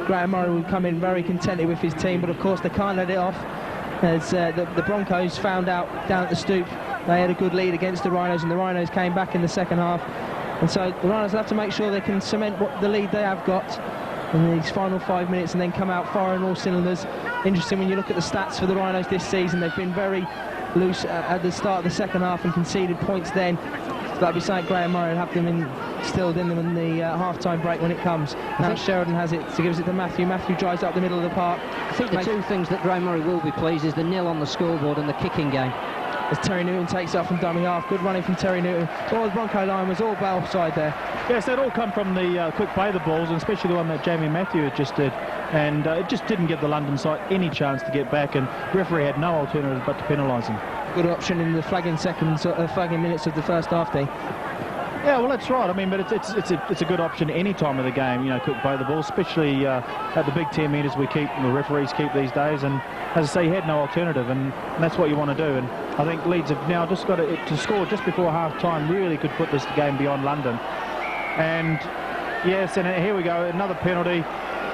Graham Murray will come in very contented with his team, but of course they can't let it off, as the Broncos found out down at the Stoop they had a good lead against the Rhinos, and the Rhinos came back in the second half, and so the Rhinos will have to make sure they can cement the lead they have got in these final 5 minutes and then come out firing all cylinders. Interesting when you look at the stats for the Rhinos this season, they've been very loose at the start of the second half and conceded points then. So that'd be something Graham Murray would have them instilled in them in the half-time break when it comes. Now Sheridan has it, so gives it to Matthew. Matthew drives up the middle of the park. I think the 2 things that Graham Murray will be pleased is the nil on the scoreboard and the kicking game. As Terry Newton takes it off from dummy half. Good running from Terry Newton. All the Bronco line was all ball side there. Yes, that all come from the quick play of the balls, and especially the one that Jamie Matthew had just did. And it just didn't give the London side any chance to get back, and referee had no alternative but to penalise him. Good option in the flagging minutes of the first half, Dean. Yeah, well, that's right. I mean, but it's a good option any time of the game, you know, quick play the ball, especially at the big 10 metres the referees keep these days. And as I say, he had no alternative, and that's what you want to do. And I think Leeds have now just got to score just before half-time, really could put this game beyond London. And yes, and here we go, another penalty.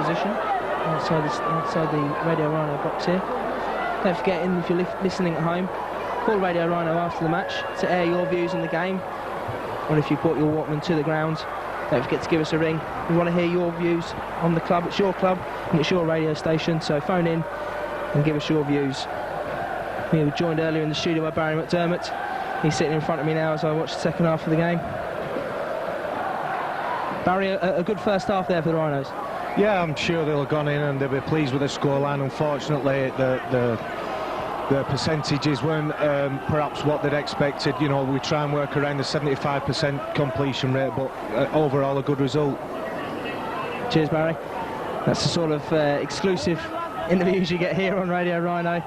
position outside the Radio Rhino box here. Don't forget, if you're listening at home, call Radio Rhino after the match to air your views on the game, or if you brought your Walkman to the ground, don't forget to give us a ring. We want to hear your views on the club. It's your club and it's your radio station, so phone in and give us your views. We were joined earlier in the studio by Barry McDermott. He's sitting in front of me now as I watch the second half of the game. Barry, a good first half there for the Rhinos. Yeah, I'm sure they'll have gone in and they'll be pleased with the scoreline. Unfortunately, the percentages weren't perhaps what they'd expected. You know, we try and work around the 75% completion rate, but overall a good result. Cheers, Barry. That's the sort of exclusive interviews you get here on Radio Rhino,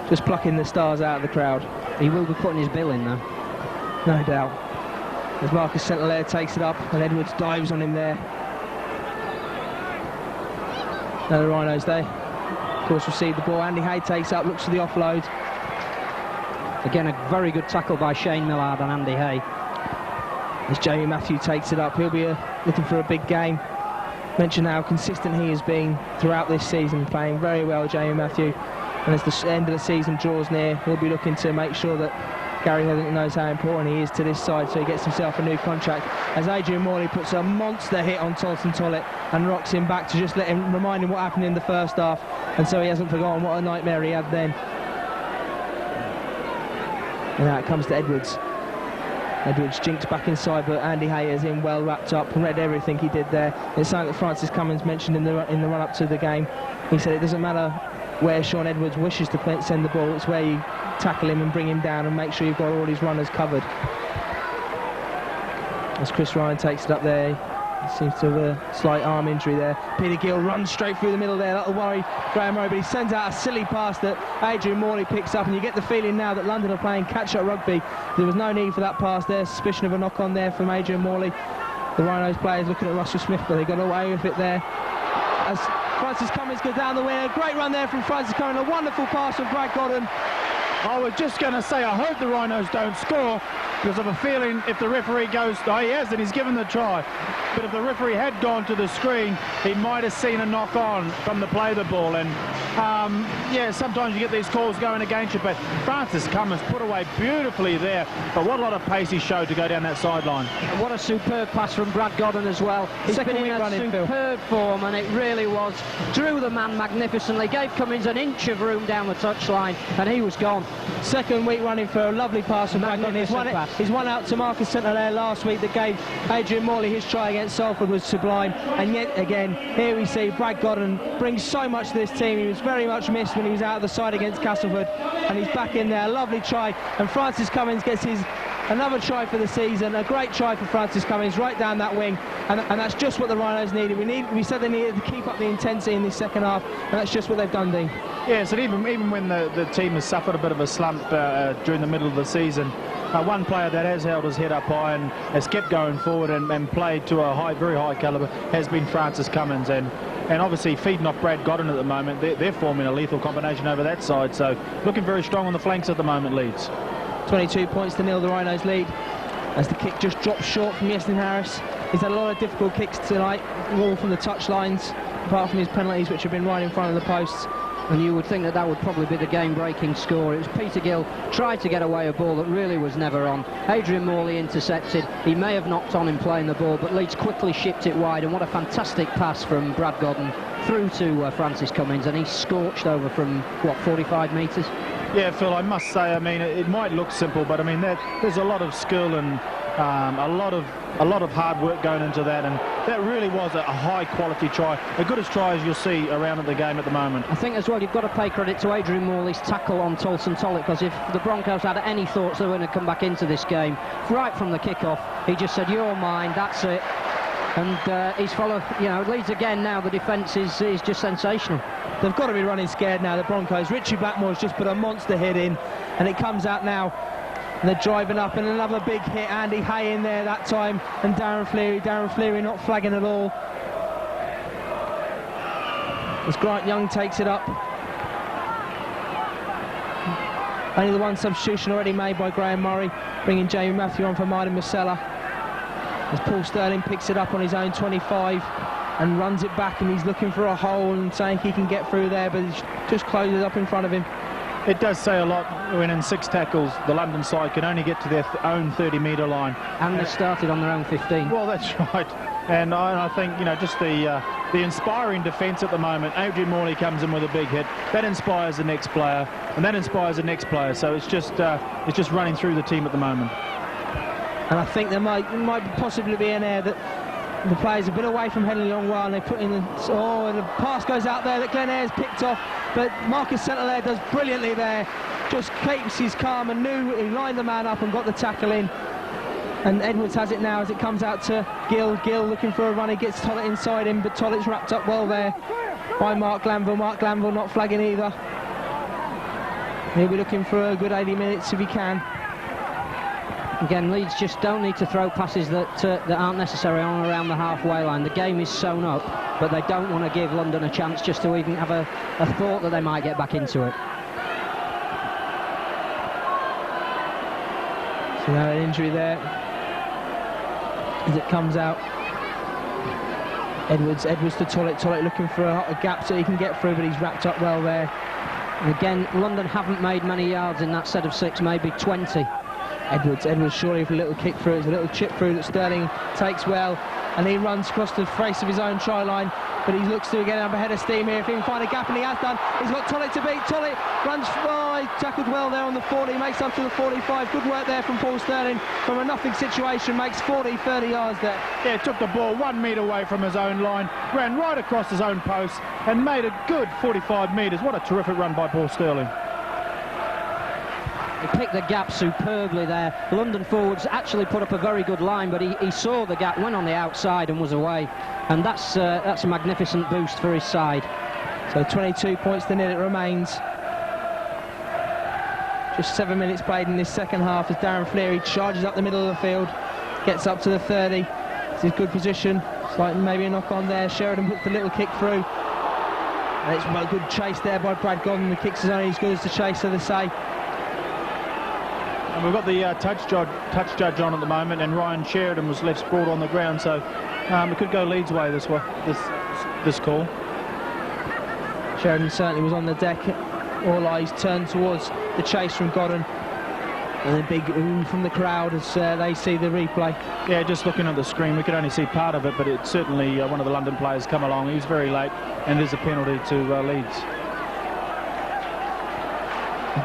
just plucking the stars out of the crowd. He will be putting his bill in, though. No doubt. As Marcus St-Hilaire takes it up and Edwards dives on him there. Now the Rhinos, they, of course, receive the ball. Andy Hay takes up, looks for the offload. Again, a very good tackle by Shane Millard and Andy Hay. As Jamie Matthew takes it up, he'll be looking for a big game. Mention how consistent he has been throughout this season, playing very well, Jamie Matthew. And as the end of the season draws near, he'll be looking to make sure that Gary Hetherington knows how important he is to this side, so he gets himself a new contract. As Adrian Morley puts a monster hit on Tolson Tollett and rocks him back to just remind him what happened in the first half, and so he hasn't forgotten what a nightmare he had then. And now it comes to Edwards. Edwards jinks back inside, but Andy Hay is in well wrapped up and read everything he did there. It's something that Francis Cummins mentioned in the run-up to the game. He said it doesn't matter where Sean Edwards wishes to send the ball, it's where you tackle him and bring him down and make sure you've got all his runners covered. As Chris Ryan takes it up there, he seems to have a slight arm injury there. Peter Gill runs straight through the middle there. That'll worry Graham Murray, but he sends out a silly pass that Adrian Morley picks up, and you get the feeling now that London are playing catch-up rugby. There was no need for that pass there. Suspicion of a knock-on there from Adrian Morley. The Rhinos players looking at Russell Smith, but they got away with it there. As Francis Cummins goes down the wing, a great run there from Francis Cummins, a wonderful pass from Brad Godden. I was just going to say, I hope the Rhinos don't score, because I have a feeling if the referee goes, oh, he has, and he's given the try. But if the referee had gone to the screen, he might have seen a knock-on from the play of the ball. And, yeah, sometimes you get these calls going against you, but Francis Cummins put away beautifully there. But what a lot of pace he showed to go down that sideline. And what a superb pass from Brad Godden as well. He's been in a superb form, and it really was. Drew the man magnificently, gave Cummins an inch of room down the touchline, and he was gone. Second week running for a lovely pass from Brad Godden. He's won out to Marcus St-Hilaire last week that gave Adrian Morley his try against Salford was sublime. And yet again, here we see Brad Godden brings so much to this team. He was very much missed when he was out of the side against Castleford, and he's back in there. A lovely try, and Francis Cummins gets his another try for the season. A great try for Francis Cummins right down that wing, and that's just what the Rhinos needed. We said they needed to keep up the intensity in this second half, and that's just what they've done, Dean. Yes, and even when the team has suffered a bit of a slump during the middle of the season, one player that has held his head up high and has kept going forward and played to a very high calibre has been Francis Cummins, and obviously feeding off Brad Godden at the moment. They're forming a lethal combination over that side, so looking very strong on the flanks at the moment, Leeds. 22 points to nil, the Rhinos lead, as the kick just drops short from Iestyn Harris. He's had a lot of difficult kicks tonight, all from the touchlines, apart from his penalties, which have been right in front of the posts. And you would think that would probably be the game-breaking score. It was Peter Gill tried to get away a ball that really was never on. Adrian Morley intercepted. He may have knocked on in playing the ball, but Leeds quickly shipped it wide, and what a fantastic pass from Brad Godden through to Francis Cummins, and he scorched over from, what, 45 metres? Yeah, Phil, I must say, I mean, it might look simple, but I mean, there's a lot of skill and a lot of hard work going into that, and that really was a high-quality try, as good as try as you'll see around at the game at the moment. I think as well you've got to pay credit to Adrian Morley's tackle on Tolson Tollett, because if the Broncos had any thoughts they were going to come back into this game, right from the kick-off, he just said, "You're mine, that's it." And he's followed, Leeds again now. The defence is just sensational. They've got to be running scared now, the Broncos. Richie Blackmore's just put a monster hit in, and it comes out now. And they're driving up, and another big hit. Andy Hay in there that time, and Darren Fleary not flagging at all. As Grant Young takes it up. Only the one substitution already made by Graham Murray, bringing Jamie Matthew on for Martin Masella. As Paul Sterling picks it up on his own 25, and runs it back, and he's looking for a hole and saying he can get through there, but he just closes up in front of him. It does say a lot when in 6 tackles the London side can only get to their own 30-metre line. And they started on their own 15. Well, that's right. And I think, you know, just the inspiring defence at the moment. Adrian Morley comes in with a big hit. That inspires the next player, and that inspires the next player. So it's just running through the team at the moment. And I think there might possibly be an air that the players have been away from Henley a long while, and they put in and the pass goes out there that Glenn Ayres picked off, but Marcus St Hilaire does brilliantly there, just keeps his calm and knew he lined the man up and got the tackle in. And Edwards has it now as it comes out to Gill looking for a run. He gets Tollett inside him, but Tollett's wrapped up well there by Mark Glanville. Mark Glanville not flagging either. He'll be looking for a good 80 minutes if he can. Again, Leeds just don't need to throw passes that aren't necessary on around the halfway line. The game is sewn up, but they don't want to give London a chance just to even have a thought that they might get back into it. So now an injury there as it comes out. Edwards to Tollett looking for a gap so he can get through, but he's wrapped up well there. And again, London haven't made many yards in that set of 6, maybe 20. Edwards surely with a little kick through. It's a little chip through that Sterling takes well, and he runs across the face of his own try line, but he looks to get up ahead of steam here if he can find a gap, and he has done. He's got Tollett to beat. Tollett runs wide, tackled well there on the 40, makes up to the 45. Good work there from Paul Sterling from a nothing situation, makes 30 yards there. Yeah, took the ball 1 metre away from his own line, ran right across his own post and made a good 45 metres. What a terrific run by Paul Sterling. He picked the gap superbly there. London forwards actually put up a very good line, but he saw the gap, went on the outside and was away. And that's a magnificent boost for his side. So 22 points to nil it remains. Just 7 minutes played in this second half as Darren Fleary charges up the middle of the field, gets up to the 30. It's a good position. It's like maybe a knock on there. Sheridan puts the little kick through. And it's a good chase there by Brad Godden. The kicks is only as good as the chase, so they say. And we've got the touch judge on at the moment, and Ryan Sheridan was left sprawled on the ground, so it could go Leeds' way this call. Sheridan certainly was on the deck. All eyes turned towards the chase from Godden, and a big ooh from the crowd as they see the replay. Yeah, just looking at the screen, we could only see part of it, but it's certainly one of the London players come along. He was very late, and there's a penalty to Leeds.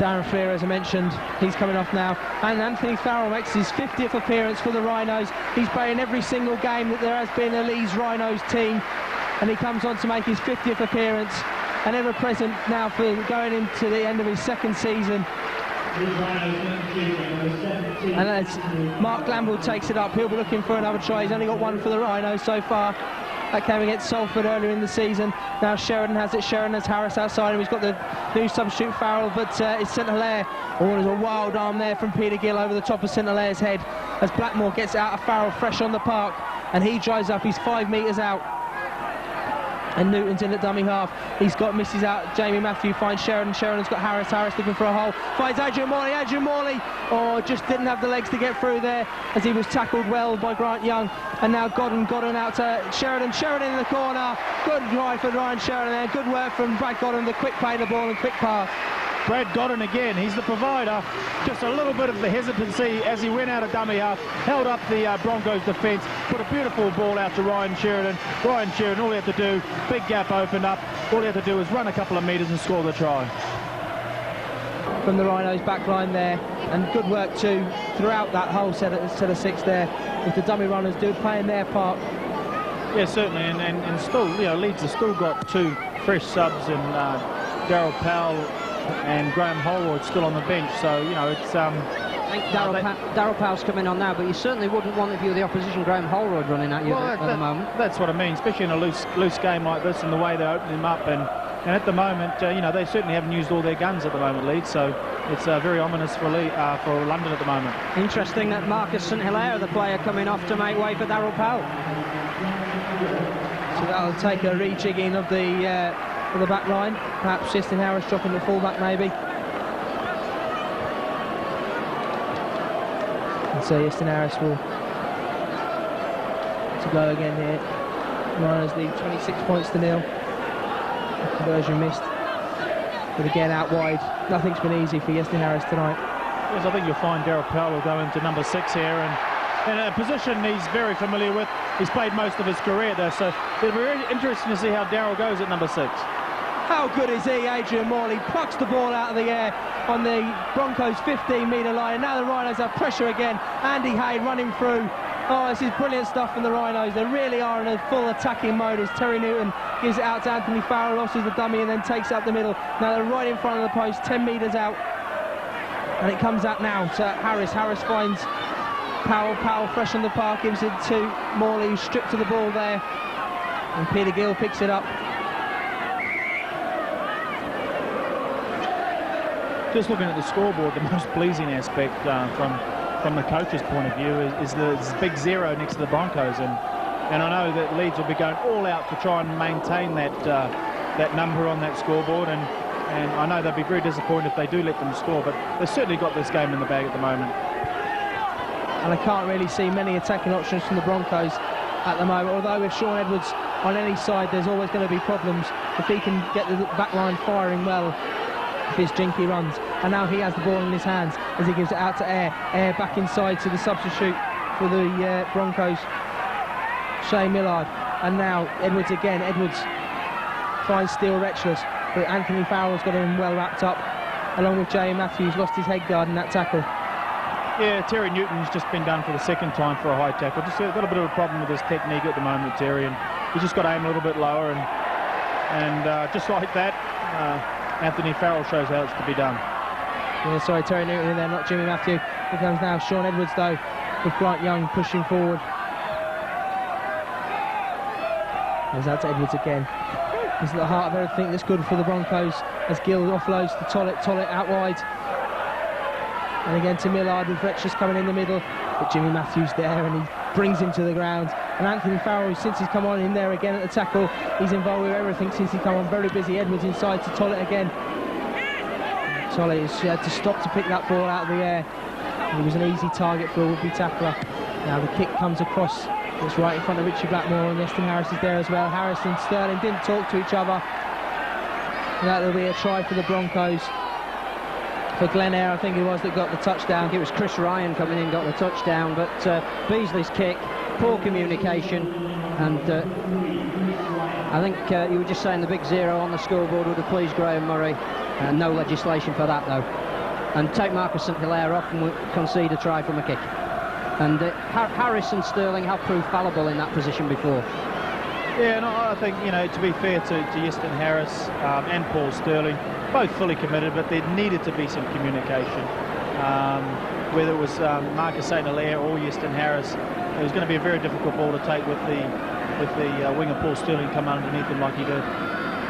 Darren Fleer, as I mentioned, he's coming off now, and Anthony Farrell makes his 50th appearance for the Rhinos. He's playing every single game that there has been a Leeds Rhinos team, and he comes on to make his 50th appearance, and ever present now for going into the end of his second season. And as Mark Glanville takes it up, he'll be looking for another try. He's only got one for the Rhinos so far. That came against Salford earlier in the season. Now Sheridan has it. Sheridan has Harris outside him. He's got the new substitute Farrell, but it's St Hilaire. Oh, there's a wild arm there from Peter Gill over the top of St Hilaire's head as Blackmore gets out of Farrell fresh on the park, and he drives up. He's 5 metres out. And Newton's in at dummy half. He's got misses out. Jamie Matthew finds Sheridan. Sheridan's got Harris. Harris looking for a hole. Finds Adrian Morley. Adrian Morley, just didn't have the legs to get through there as he was tackled well by Grant Young. And now Godden out to Sheridan. Sheridan in the corner. Good drive for Ryan Sheridan there. Good work from Brad Godden. The quick play the ball and quick pass. Brad Godden again, he's the provider. Just a little bit of the hesitancy as he went out of dummy half, held up the Broncos defence, put a beautiful ball out to Ryan Sheridan. Ryan Sheridan, all he had to do, big gap opened up, all he had to do was run a couple of metres and score the try. From the Rhinos back line there, and good work too throughout that whole set of 6 there, with the dummy runners playing their part. Yeah, certainly, and still, Leeds have still got 2 fresh subs, and Darryl Powell and Graham Holroyd still on the bench, so it's I think Darryl Powell's coming on now, but you certainly wouldn't want, if you were the opposition, Graham Holroyd running at you at the moment. That's what I mean, especially in a loose game like this, and the way they open him up, and at the moment they certainly haven't used all their guns at the moment, Leeds, so it's very ominous for London at the moment. Interesting that Marcus St Hilaire, the player coming off to make way for Darryl Powell. So that'll take a rejigging of the back line. Perhaps Justin Harris dropping the fullback maybe. And so Justin Harris will to go again here. Rhinos lead 26-0. Conversion missed. But again, out wide, nothing's been easy for Iestyn Harris tonight. Yes, I think you'll find Daryl Powell will go into number 6 here, and in a position he's very familiar with. He's played most of his career there, so it'll be really interesting to see how Daryl goes at number 6. How good is he, Adrian Morley? Plucks the ball out of the air on the Broncos' 15-metre line. And now the Rhinos have pressure again. Andy Hay running through. Oh, this is brilliant stuff from the Rhinos. They really are in a full attacking mode as Terry Newton gives it out to Anthony Farrell, losses the dummy and then takes it up the middle. Now they're right in front of the post, 10 metres out. And it comes out now to Harris. Harris finds Powell. Powell fresh on the park, gives it to Morley, who's stripped to the ball there. And Peter Gill picks it up. Just looking at the scoreboard, the most pleasing aspect from the coach's point of view is this big 0 next to the Broncos, and I know that Leeds will be going all out to try and maintain that number on that scoreboard, and I know they'll be very disappointed if they do let them score, but they've certainly got this game in the bag at the moment. And I can't really see many attacking options from the Broncos at the moment, although with Shaun Edwards on any side there's always going to be problems if he can get the back line firing well. His jinky runs, and now he has the ball in his hands as he gives it out to Air back inside to the substitute for the Broncos, Shea Millard. And now Edwards again. Edwards finds Steele Retchless, but Anthony Farrell's got him well wrapped up, along with Jay Matthews. Lost his head guard in that tackle. Yeah, Terry Newton's just been done for the second time for a high tackle. Just got a bit of a problem with his technique at the moment, Terry, and he's just got to aim a little bit lower, and just like that, Anthony Farrell shows how it's to be done. Yeah, sorry, Terry Newton in there, not Jimmy Matthew. Here comes now Shaun Edwards, though, with Grant Young pushing forward. There's out to Edwards again. He's at the heart of everything that's good for the Broncos as Gill offloads to Tollett out wide. And again to Millard with Retchless coming in the middle. But Jimmy Matthews there, and he brings him to the ground. And Anthony Farrell, since he's come on in there again at the tackle, he's involved with everything since he come on. Very busy. Edwards inside to Tollett again. Tollett has had to stop to pick that ball out of the air. He was an easy target for a would-be tackler. Now the kick comes across. It's right in front of Richie Blackmore, and Iestyn Harris is there as well. Harris and Sterling didn't talk to each other. And that'll be a try for the Broncos. For Glenn Eyre, I think it was, that got the touchdown. It was Chris Ryan coming in, got the touchdown, but Beasley's kick, poor communication, and I think you were just saying the big 0 on the scoreboard would have pleased Graham Murray. No legislation for that, though. And take Marcus St Hilaire off and we'll concede a try from a kick. And Harris and Sterling have proved fallible in that position before. Yeah, no, I think, you know, to be fair to Iestyn Harris and Paul Sterling, both fully committed, but there needed to be some communication. Whether it was Marcus St Hilaire or Iestyn Harris, it was going to be a very difficult ball to take with the winger Paul Sterling come underneath him like he did.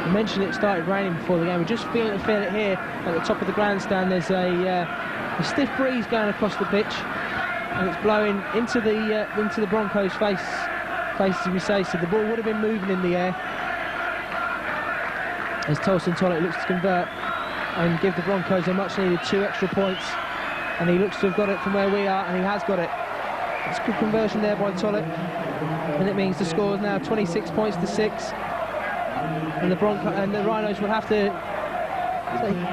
You mentioned it started raining before the game. We're just feeling it here at the top of the grandstand. There's a stiff breeze going across the pitch, and it's blowing into the Broncos' face, as we say. So the ball would have been moving in the air as Tosin Tollett looks to convert and give the Broncos a much-needed 2 extra points. And he looks to have got it from where we are, and he has got it. It's a good conversion there by Tollett, and it means the score is now 26 points to 6. And the Rhinos will have to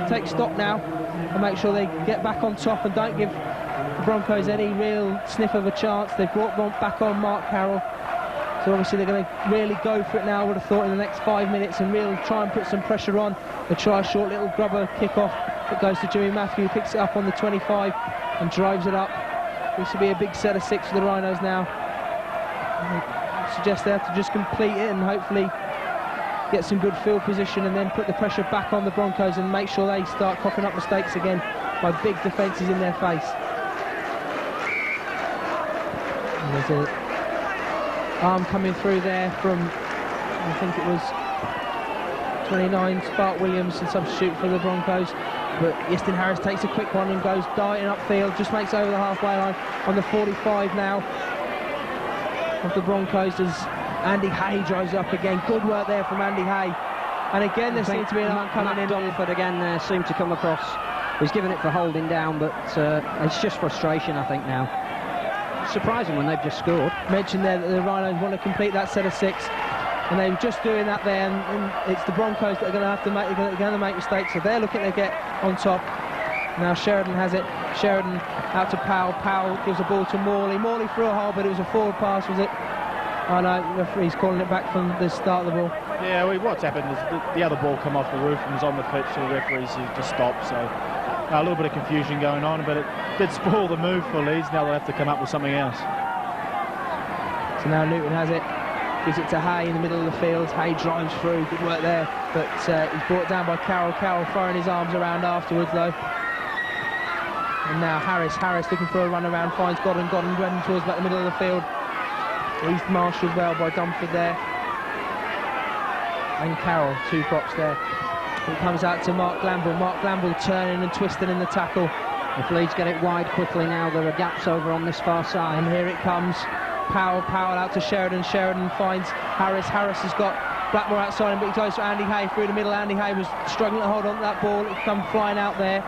take stock now and make sure they get back on top and don't give the Broncos any real sniff of a chance. They've brought back on Mark Carroll, so obviously they're going to really go for it now, I would have thought, in the next 5 minutes, and really try and put some pressure on. They try a short little grubber kick-off that goes to Jimmy Matthew, who picks it up on the 25 and drives it up. This will be a big set of 6 for the Rhinos now. I suggest they have to just complete it and hopefully get some good field position and then put the pressure back on the Broncos and make sure they start coughing up mistakes again by big defences in their face. And there's an arm coming through there from, I think it was 29, Spark Williams, and substitute for the Broncos. But Iestyn Harris takes a quick one and goes diving upfield, just makes over the halfway line on the 45 now of the Broncos as Andy Hay drives up again. Good work there from Andy Hay. And again, there seems to be an arm coming in. Dunford again there seemed to come across. He's given it for holding down, but it's just frustration, I think, now. Surprising when they've just scored. Mentioned there that the Rhinos want to complete that set of 6. And they were just doing that there, and it's the Broncos that are going to have to make, going to make mistakes. So they're looking to get on top. Now Sheridan has it. Sheridan out to Powell. Powell gives the ball to Morley. Morley threw a hole, but it was a forward pass, was it? Oh no, the referee's calling it back from the start of the ball. Yeah, well, what's happened is the other ball come off the roof and was on the pitch, so the referees just stopped. So a little bit of confusion going on, but it did spoil the move for Leeds. Now they'll have to come up with something else. So now Newton has it. Gives it to Hay in the middle of the field. Hay drives through. Good work there. But he's brought down by Carroll. Carroll throwing his arms around afterwards, though. And now Harris. Harris looking for a run around. Finds Godden. Godden running towards about the middle of the field. He's marshalled well by Dunford there. And Carroll. Two props there. It comes out to Mark Glanville. Mark Glanville turning and twisting in the tackle. If Leeds get it wide quickly now, there are gaps over on this far side. And here it comes. Powell out to Sheridan. Sheridan finds Harris. Harris has got Blackmore outside him, but he goes to Andy Hay through the middle. Andy Hay was struggling to hold on to that ball. It come flying out there.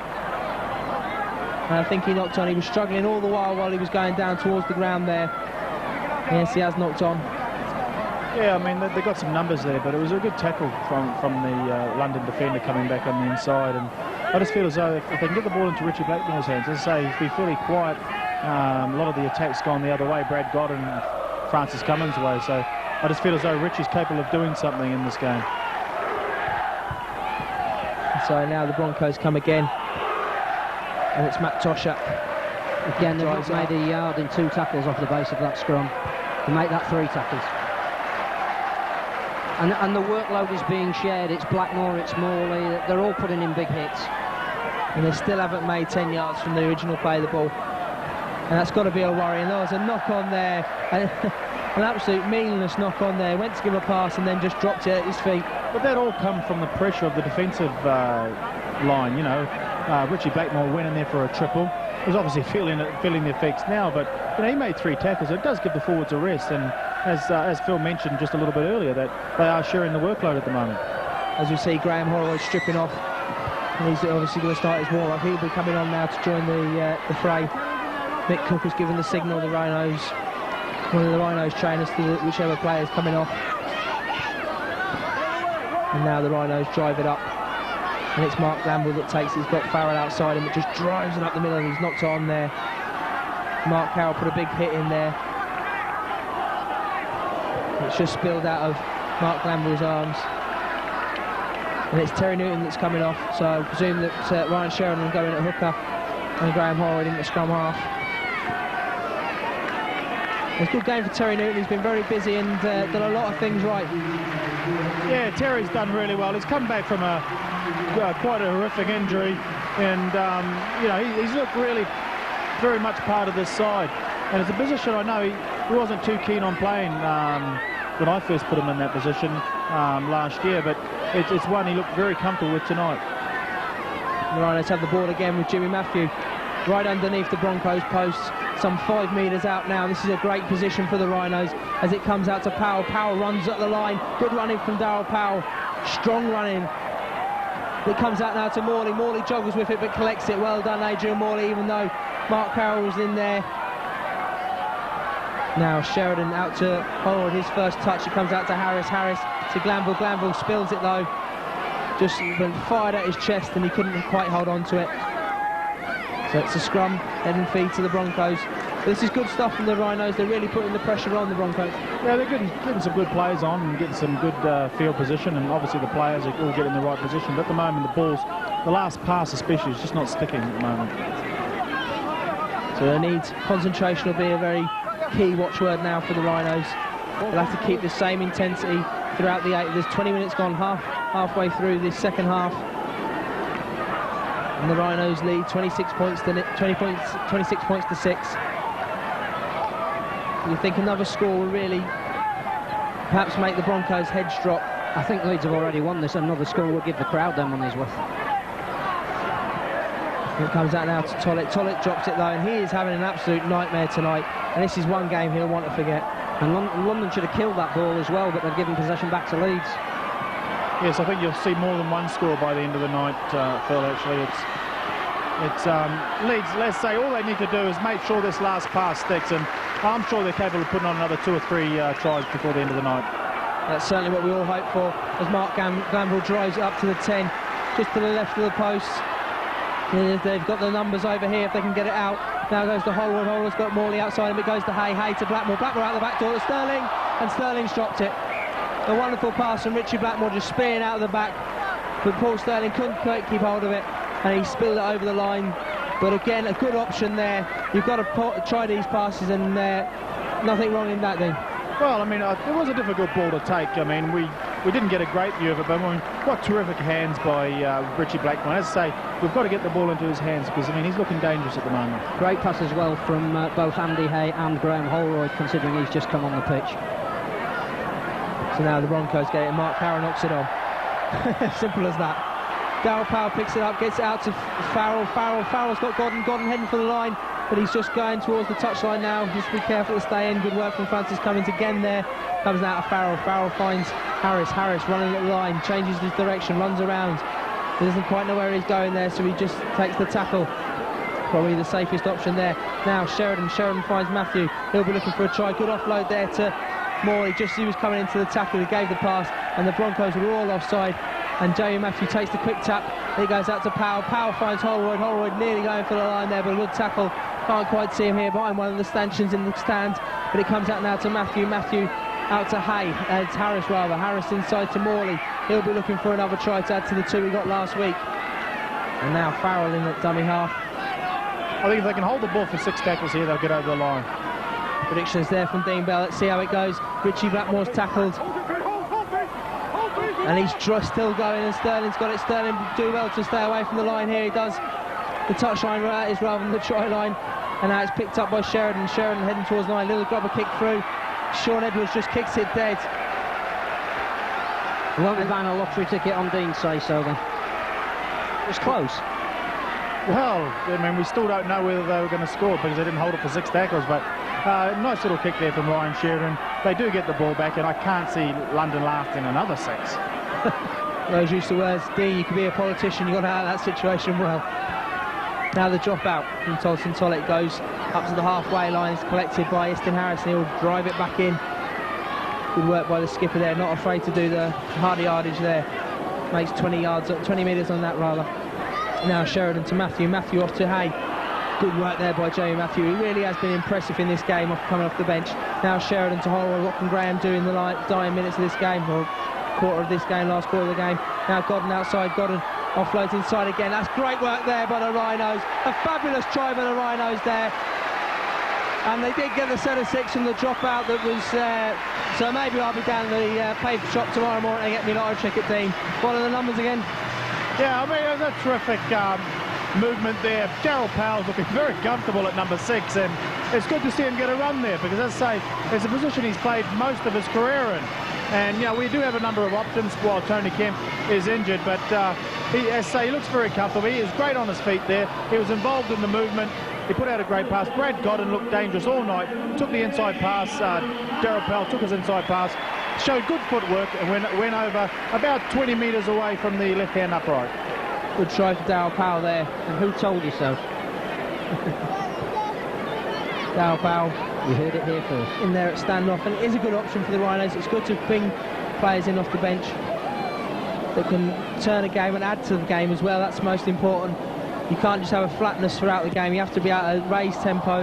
And I think he knocked on. He was struggling all the while he was going down towards the ground there. Yes, he has knocked on. Yeah, I mean, they got some numbers there, but it was a good tackle from the London defender coming back on the inside. And I just feel as though if they can get the ball into Richie Blackmore's hands, as I say, he's been fairly quiet. A lot of the attacks gone the other way, Brad Godden and Francis Cummins' way. So I just feel as though Richie's capable of doing something in this game. So now the Broncos come again. And it's Matt Toshak. Again, they've not made a yard in 2 tackles off the base of that scrum. To make that 3 tackles. And the workload is being shared. It's Blackmore, it's Morley. They're all putting in big hits. And they still haven't made 10 yards from the original play of the ball. And that's got to be a worry. And there was a knock on there. An absolute meaningless knock on there. Went to give a pass and then just dropped it at his feet. But that all come from the pressure of the defensive line, you know. Richie Blackmore went in there for a triple. He's obviously feeling the effects now, but you know, he made 3 tackles. It does give the forwards a rest, and as Phil mentioned just a little bit earlier, that they are sharing the workload at the moment. As we see Graham Horwood stripping off, and he's obviously going to start his warm-up. He'll be coming on now to join the fray. Mick Cook has given the signal, the Rhinos, one of the Rhinos trainers, to whichever player is coming off. And now the Rhinos drive it up. And it's Mark Glanville that takes it. He's got Farrell outside him. It just drives it up the middle and he's knocked it on there. Mark Carroll put a big hit in there. It's just spilled out of Mark Glanville's arms. And it's Terry Newton that's coming off. So I presume that Ryan Sheridan will go in at hooker and Graham Horwood in the scrum half. It's a good game for Terry Newton. He's been very busy and done a lot of things right. Yeah, Terry's done really well. He's come back from quite a horrific injury, and you know, he's looked really very much part of this side. And it's a position I know he wasn't too keen on playing when I first put him in that position last year, but it's one he looked very comfortable with tonight. The Rhinos have the ball again with Jimmy Matthew right underneath the Broncos posts, some 5 metres out now. This is a great position for the Rhinos as it comes out to Powell. Powell runs at the line. Good running from Darryl Powell. Strong running. It comes out now to Morley. Morley joggles with it but collects it. Well done, Adrian Morley, even though Mark Carroll was in there. Now Sheridan out to Horwood, his first touch. It comes out to Harris. Harris to Glanville. Glanville spills it though. Just went fired at his chest and he couldn't quite hold on to it. So it's a scrum, head and feed to the Broncos. But this is good stuff from the Rhinos. They're really putting the pressure on the Broncos. Yeah, they're getting some good plays on and getting some good field position, and obviously the players are all getting in the right position. But at the moment, the last pass especially, is just not sticking at the moment. So they need concentration will be a very key watchword now for the Rhinos. They'll have to keep the same intensity throughout the 8. There's 20 minutes gone halfway through this second half. And the Rhinos lead 26 points to 6. You think another score will really perhaps make the Broncos' heads drop? I think Leeds have already won this. Another score will give the crowd their money's worth. It comes out now to Tollett. Tollett drops it though, and he is having an absolute nightmare tonight. And this is one game he'll want to forget. And London should have killed that ball as well, but they've given possession back to Leeds. Yes, I think you'll see more than one score by the end of the night, Phil. Actually, it's Leeds. Let's say all they need to do is make sure this last pass sticks, and I'm sure they're capable of putting on another 2 or 3 tries before the end of the night. That's certainly what we all hope for, as Mark Glanville drives it up to the 10, just to the left of the post. They've got the numbers over here if they can get it out. Now goes to Holroyd. Holroyd's got Morley outside him. It goes to Hay. Hay to Blackmore. Blackmore out the back door to Sterling, and Sterling's dropped it. A wonderful pass from Richie Blackmore, just spearing out of the back, but Paul Sterling couldn't quite keep hold of it, and he spilled it over the line. But again, a good option there. You've got to try these passes, and nothing wrong in that, Dean. Well, I mean, it was a difficult ball to take. I mean, we didn't get a great view of it, but I mean, what terrific hands by Richie Blackmore. As I say, we've got to get the ball into his hands, because, I mean, he's looking dangerous at the moment. Great pass as well from both Andy Hay and Graham Holroyd, considering he's just come on the pitch. So now the Broncos get it, and Mark Farrell knocks it on. Simple as that. Darryl Powell picks it up, gets it out to Farrell. Farrell's got Godden heading for the line, but he's just going towards the touchline now. Just be careful to stay in. Good work from Francis Cummins again there. Comes out of Farrell. Farrell finds Harris. Harris running at the line, changes his direction, runs around. He doesn't quite know where he's going there, so he just takes the tackle. Probably the safest option there. Now Sheridan finds Matthew. He'll be looking for a try. Good offload there to Morley. Just as he was coming into the tackle, he gave the pass, and the Broncos were all offside. And Jamie Matthew takes the quick tap. It goes out to Powell. Powell finds Holroyd. Holroyd nearly going for the line there, but a good tackle. Can't quite see him here behind one of the stanchions in the stand. But it comes out now to Matthew. Matthew out to Hay. It's Harris rather. Harris inside to Morley. He'll be looking for another try to add to the 2 we got last week. And now Farrell in at dummy half. I think if they can hold the ball for 6 tackles here, they'll get over the line. Predictions there from Dean Bell. Let's see how it goes. Richie Blackmore's tackled. And he's just still going, and Sterling's got it. Sterling do well to stay away from the line here. He does. The touchline is rather than the try line. And now it's picked up by Sheridan. Sheridan heading towards the line. Little grubber kick through. Sean Edwards just kicks it dead. Won't be buying a lottery ticket on Dean's say so then. It was close. Well, I mean, we still don't know whether they were going to score because they didn't hold it for 6 tackles, but nice little kick there from Ryan Sheridan. They do get the ball back, and I can't see London lasting another 6. Those used to words, Dean, you could be a politician, you got out of that situation well. Now the drop out from Tolson Tollett goes up to the halfway line, it's collected by Easton Harris, and he'll drive it back in. Good work by the skipper there, not afraid to do the hard yardage there. Makes 20 metres on that rather. Now Sheridan to Matthew. Matthew off to Hay. Good work there by Jamie Matthew. He really has been impressive in this game, coming off the bench. Now Sheridan to Holroyd. What can Graham do in the dying minutes of this game, or quarter of this game, last quarter of the game? Now Godden outside. Godden offloads inside again. That's great work there by the Rhinos. A fabulous try by the Rhinos there. And they did get the set of 6 from the dropout that was so maybe I'll be down the paper shop tomorrow morning and get me lottery ticket, Dean. What are the numbers again? Yeah, I mean, it was a terrific movement there. Darryl Powell's looking very comfortable at number 6, and it's good to see him get a run there, because as I say, it's a position he's played most of his career in. And, you know, we do have a number of options while Tony Kemp is injured, but as I say, he looks very comfortable. He is great on his feet there. He was involved in the movement. He put out a great pass. Brad Godden looked dangerous all night. Took the inside pass. Darryl Powell took his inside pass. Showed good footwork and went over about 20 metres away from the left-hand upright. Good try for Darryl Powell there. And who told you so? Darryl Powell. You heard it here first. In there at standoff, and it is a good option for the Rhinos. It's good to bring players in off the bench that can turn a game and add to the game as well. That's most important. You can't just have a flatness throughout the game. You have to be able to raise tempo.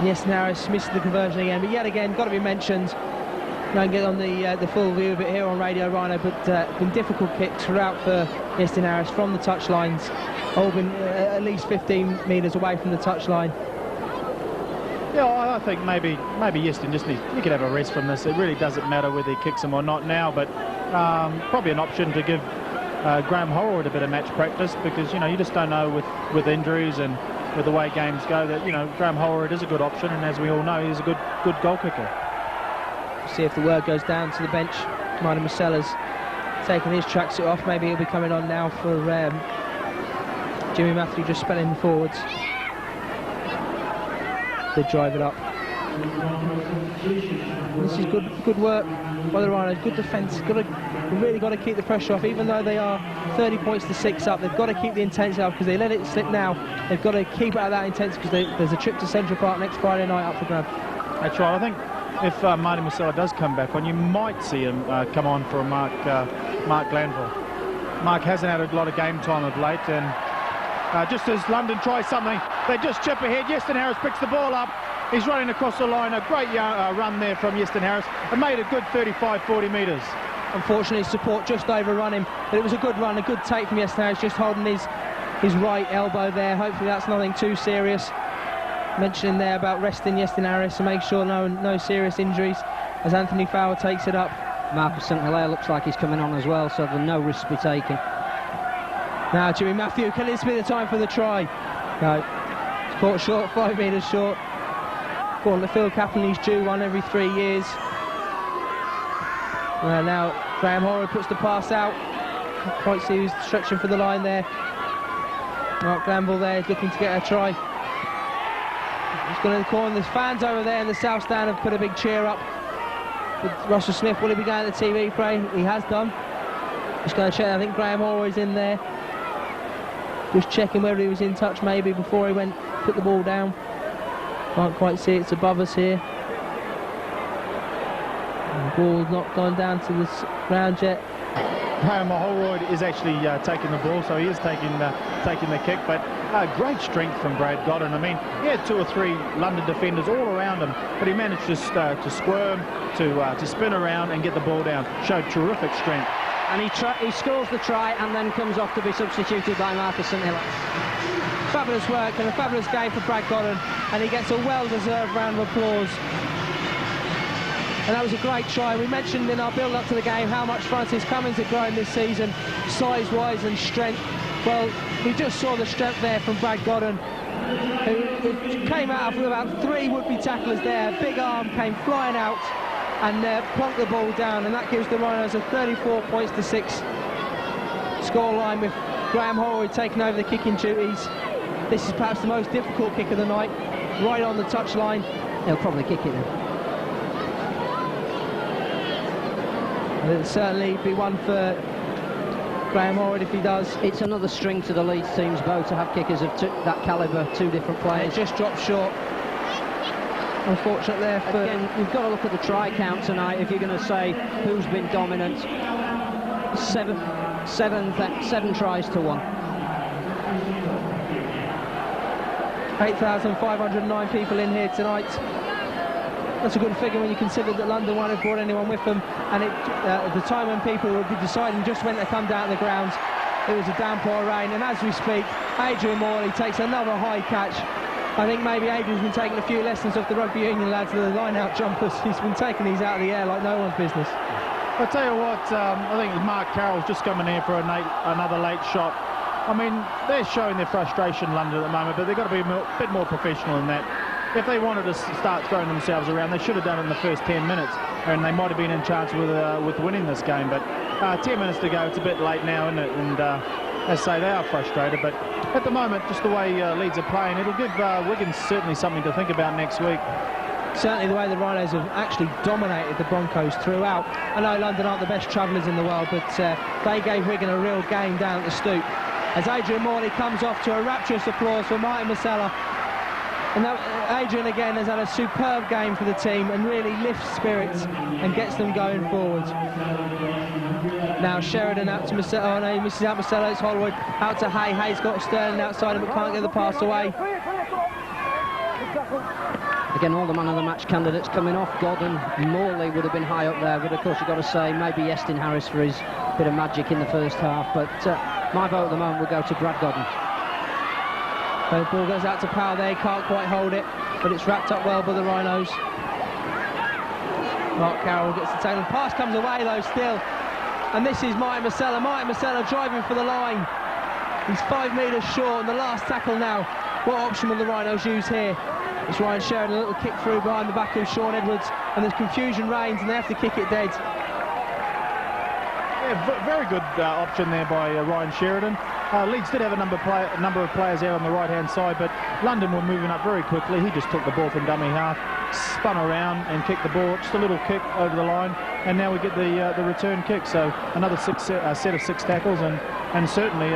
Yes, Harris missed the conversion again, but yet again, got to be mentioned. Don't get on the full view of it here on Radio Rhino, but been difficult kicks throughout for Easton Harris from the touchlines. All been at least 15 metres away from the touchline. Yeah, I think maybe Easton just needs, you could have a rest from this. It really doesn't matter whether he kicks him or not now, but probably an option to give Graham Holroyd a bit of match practice, because, you know, you just don't know with injuries and with the way games go that, you know, Graham Holroyd is a good option, and as we all know, he's a good goal kicker. See if the word goes down to the bench. Martin Masella's taking his tracksuit off. Maybe he'll be coming on now for Jimmy Matthew, just spelling forwards. They drive it up. This is good work by the Rhinos. Good defence. We've really got to keep the pressure off, even though they are 30 points to 6 up. They've got to keep the intensity up, because they let it slip now. They've got to keep it at that intensity, because there's a trip to Central Park next Friday night up for grabs. That's right. I think if Marty Masella does come back on, you might see him come on for a Mark Glanville. Mark hasn't had a lot of game time of late, and just as London tries something, they just chip ahead. Yeston Harris picks the ball up. He's running across the line. A great run there from Yeston Harris. It made a good 35-40 metres. Unfortunately, support just overrun him, but it was a good run, a good take from Yeston Harris, just holding his right elbow there. Hopefully that's nothing too serious. Mentioning there about resting Yeston Harris to make sure no serious injuries as Anthony Fowler takes it up. Marcus St Hilaire looks like he's coming on as well, so there's no risk to be taken. Now Jimmy Matthew, can this be the time for the try? No, it's caught short, 5 metres short. According to Phil Kaplan, he's due one every 3 years. Now Graham Horwood puts the pass out. Can't quite see who's stretching for the line there. Mark Glanville there looking to get a try. He's going to the corner. There's fans over there in the south stand have put a big cheer up. With Russell Smith, will he be going to the TV frame? He has done. Just going to check. I think Graham Horwood's in there. Just checking whether he was in touch maybe before he went, put the ball down. Can't quite see it. It's above us here. The ball's not gone down to the ground yet. Graham Holroyd is actually taking the ball, so he is taking the kick, but great strength from Brad Godden. I mean, he had 2 or 3 London defenders all around him, but he managed to squirm, to spin around and get the ball down. Showed terrific strength. And he scores the try and then comes off to be substituted by Marcus St Hilaire. Fabulous work and a fabulous game for Brad Godden, and he gets a well-deserved round of applause. And that was a great try. We mentioned in our build-up to the game how much Francis Cummins had grown this season, size-wise and strength. Well, we just saw the strength there from Brad Godden, who came out with about 3 would-be tacklers there. Big arm came flying out and plonked the ball down, and that gives the Rhinos a 34 points to 6 scoreline, with Graham Horwood taking over the kicking duties. This is perhaps the most difficult kick of the night, right on the touchline. He'll probably kick it then. It'll certainly be one for Graham Horwood if he does. It's another string to the Leeds team's bow to have kickers of that calibre, 2 different players. It just dropped short. Unfortunate there for... Again, you've got to look at the try count tonight if you're going to say who's been dominant. 7 tries to 1. 8,509 people in here tonight. That's a good figure when you consider that London won't have brought anyone with them, and at the time when people would be deciding just when to come down to the grounds, it was a downpour rain, and as we speak, Adrian Morley takes another high catch. I think maybe Adrian's been taking a few lessons off the rugby union lads, the line-out jumpers. He's been taking these out of the air like no one's business. I'll tell you what, I think Mark Carroll's just coming here for another late shot. I mean, they're showing their frustration, London, at the moment, but they've got to be a bit more professional than that. If they wanted to start throwing themselves around, they should have done it in the first 10 minutes, and they might have been in chance with winning this game. But 10 minutes to go, it's a bit late now, isn't it? And as I say, they are frustrated. But at the moment, just the way Leeds are playing, it'll give Wiggins certainly something to think about next week. Certainly the way the Rhinos have actually dominated the Broncos throughout. I know London aren't the best travellers in the world, but they gave Wigan a real game down at the Stoop. As Adrian Morley comes off to a rapturous applause for Martin Masella. And Adrian again has had a superb game for the team and really lifts spirits and gets them going forward. Now Sheridan out to Masella. Oh no, he misses out Masella. It's Holwood out to Hay. Hay's got Sterling outside him but can't get the pass away. Again, all the man of the match candidates coming off. Godden, Morley would have been high up there, but of course you've got to say maybe Yeston Harris for his bit of magic in the first half. But my vote at the moment will go to Brad Godden. The ball goes out to Powell there, can't quite hold it, but it's wrapped up well by the Rhinos. Mark Carroll gets the tackle. Pass comes away though still. And this is Martin Masella. Martin Masella driving for the line. He's 5 metres short, and the last tackle now. What option will the Rhinos use here? It's Ryan Sheridan, a little kick through behind the back of Sean Edwards, and there's confusion reigns, and they have to kick it dead. Yeah, very good option there by Ryan Sheridan. Leeds did have a number of players out on the right-hand side, but London were moving up very quickly. He just took the ball from dummy half, spun around and kicked the ball. Just a little kick over the line, and now we get the return kick. So another set of 6 tackles, and certainly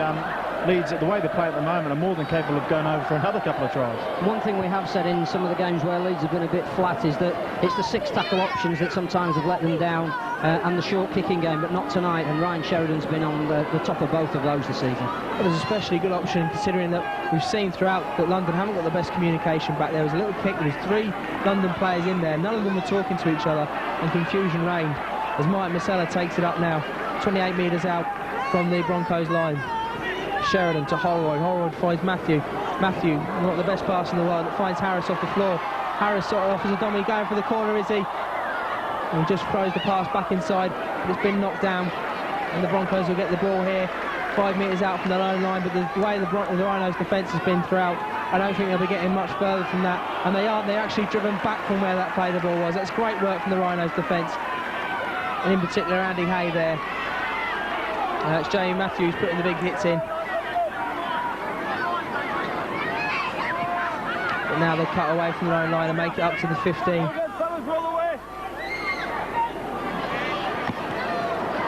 Leeds, the way they play at the moment, are more than capable of going over for another couple of tries. One thing we have said in some of the games where Leeds have been a bit flat is that it's the 6 tackle options that sometimes have let them down, and the short kicking game, but not tonight, and Ryan Sheridan's been on the top of both of those this season. It was especially a good option considering that we've seen throughout that London haven't got the best communication back there. There was a little kick with 3 London players in there, none of them were talking to each other, and confusion reigned as Mike Masella takes it up now, 28 metres out from the Broncos line. Sheridan to Holroyd. Holroyd finds Matthew. Matthew, not the best pass in the world, finds Harris off the floor. Harris sort of offers a dummy, going for the corner, is he? And he just throws the pass back inside, but it's been knocked down, and the Broncos will get the ball here, 5 metres out from the line, but the way the Rhinos' defence has been throughout, I don't think they'll be getting much further from that, and they're actually driven back from where that play the ball was. That's great work from the Rhinos' defence, and in particular Andy Hay there. It's Jamie Matthews putting the big hits in. But now they cut away from their own line and make it up to the 15.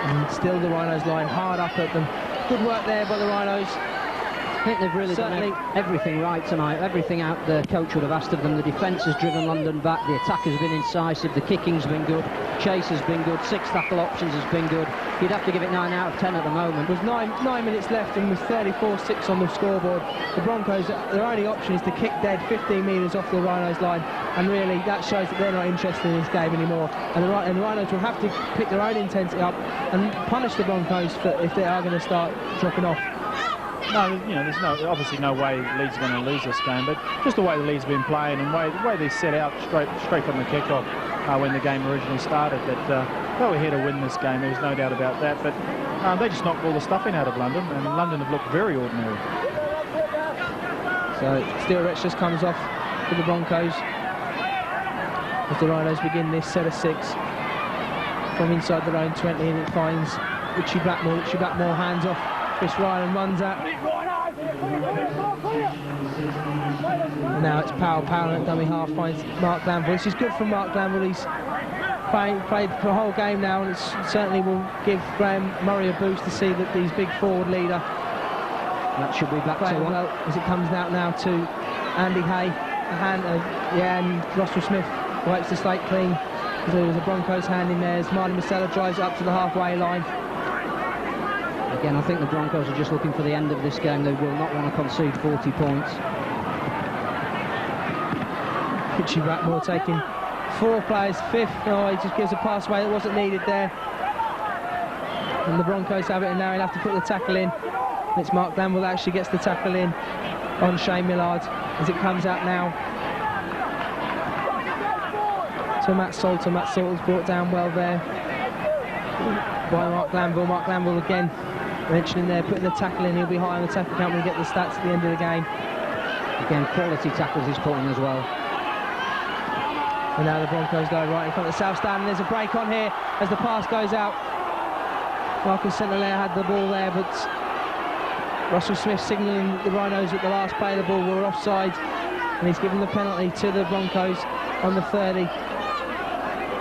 And still the Rhinos line hard up at them. Good work there by the Rhinos. I think they've really done everything right tonight. Everything out the coach would have asked of them. The defence has driven London back. The attack has been incisive. The kicking's been good. Chase has been good. 6 tackle options has been good. You'd have to give it 9 out of 10 at the moment. With 9 minutes left and with 34-6 on the scoreboard, the Broncos, their only option is to kick dead 15 metres off the Rhinos line, and really that shows that they're not interested in this game anymore. And the Rhinos will have to pick their own intensity up and punish the Broncos if they are going to start dropping off. No, you know, there's obviously no way Leeds are going to lose this game, but just the way the Leeds have been playing and the way they set out straight from the kickoff when the game originally started, that they were here to win this game. There was no doubt about that, but they just knocked all the stuffing out of London, and London have looked very ordinary. So Steel Rex just comes off for the Broncos as the Rhinos begin this set of 6 from inside their own 20, and it finds Richie Blackmore. Richie Blackmore hands off Chris Ryan and runs out. And now it's Powell. Powell at dummy half finds Mark Glanville. This is good from Mark Glanville. He's played the whole game now, and it certainly will give Graham Murray a boost to see that he's big forward leader. That should be back to one. Well, as it comes out now to Andy Hay. And Russell Smith wipes the slate clean. There was a Broncos hand in there as Marty Masella drives up to the halfway line. Again, I think the Broncos are just looking for the end of this game. They will not want to concede 40 points. Richie Blackmore taking 4 players, 5th. Oh, he just gives a pass away that wasn't needed there. And the Broncos have it, and now he'll have to put the tackle in. It's Mark Glanville that actually gets the tackle in on Shane Millard as it comes out now to Matt Salter. Matt Salter's brought down well there by Mark Glanville. Mark Glanville again mentioning there, putting the tackle in. He'll be high on the tackle count when we get the stats at the end of the game. Again, quality tackles he's putting as well. And now the Broncos go right in front of the south stand, and there's a break on here as the pass goes out. Marcus St-Hilaire had the ball there, but Russell Smith signalling the Rhinos at the last play of the ball were offside, and he's given the penalty to the Broncos on the 30.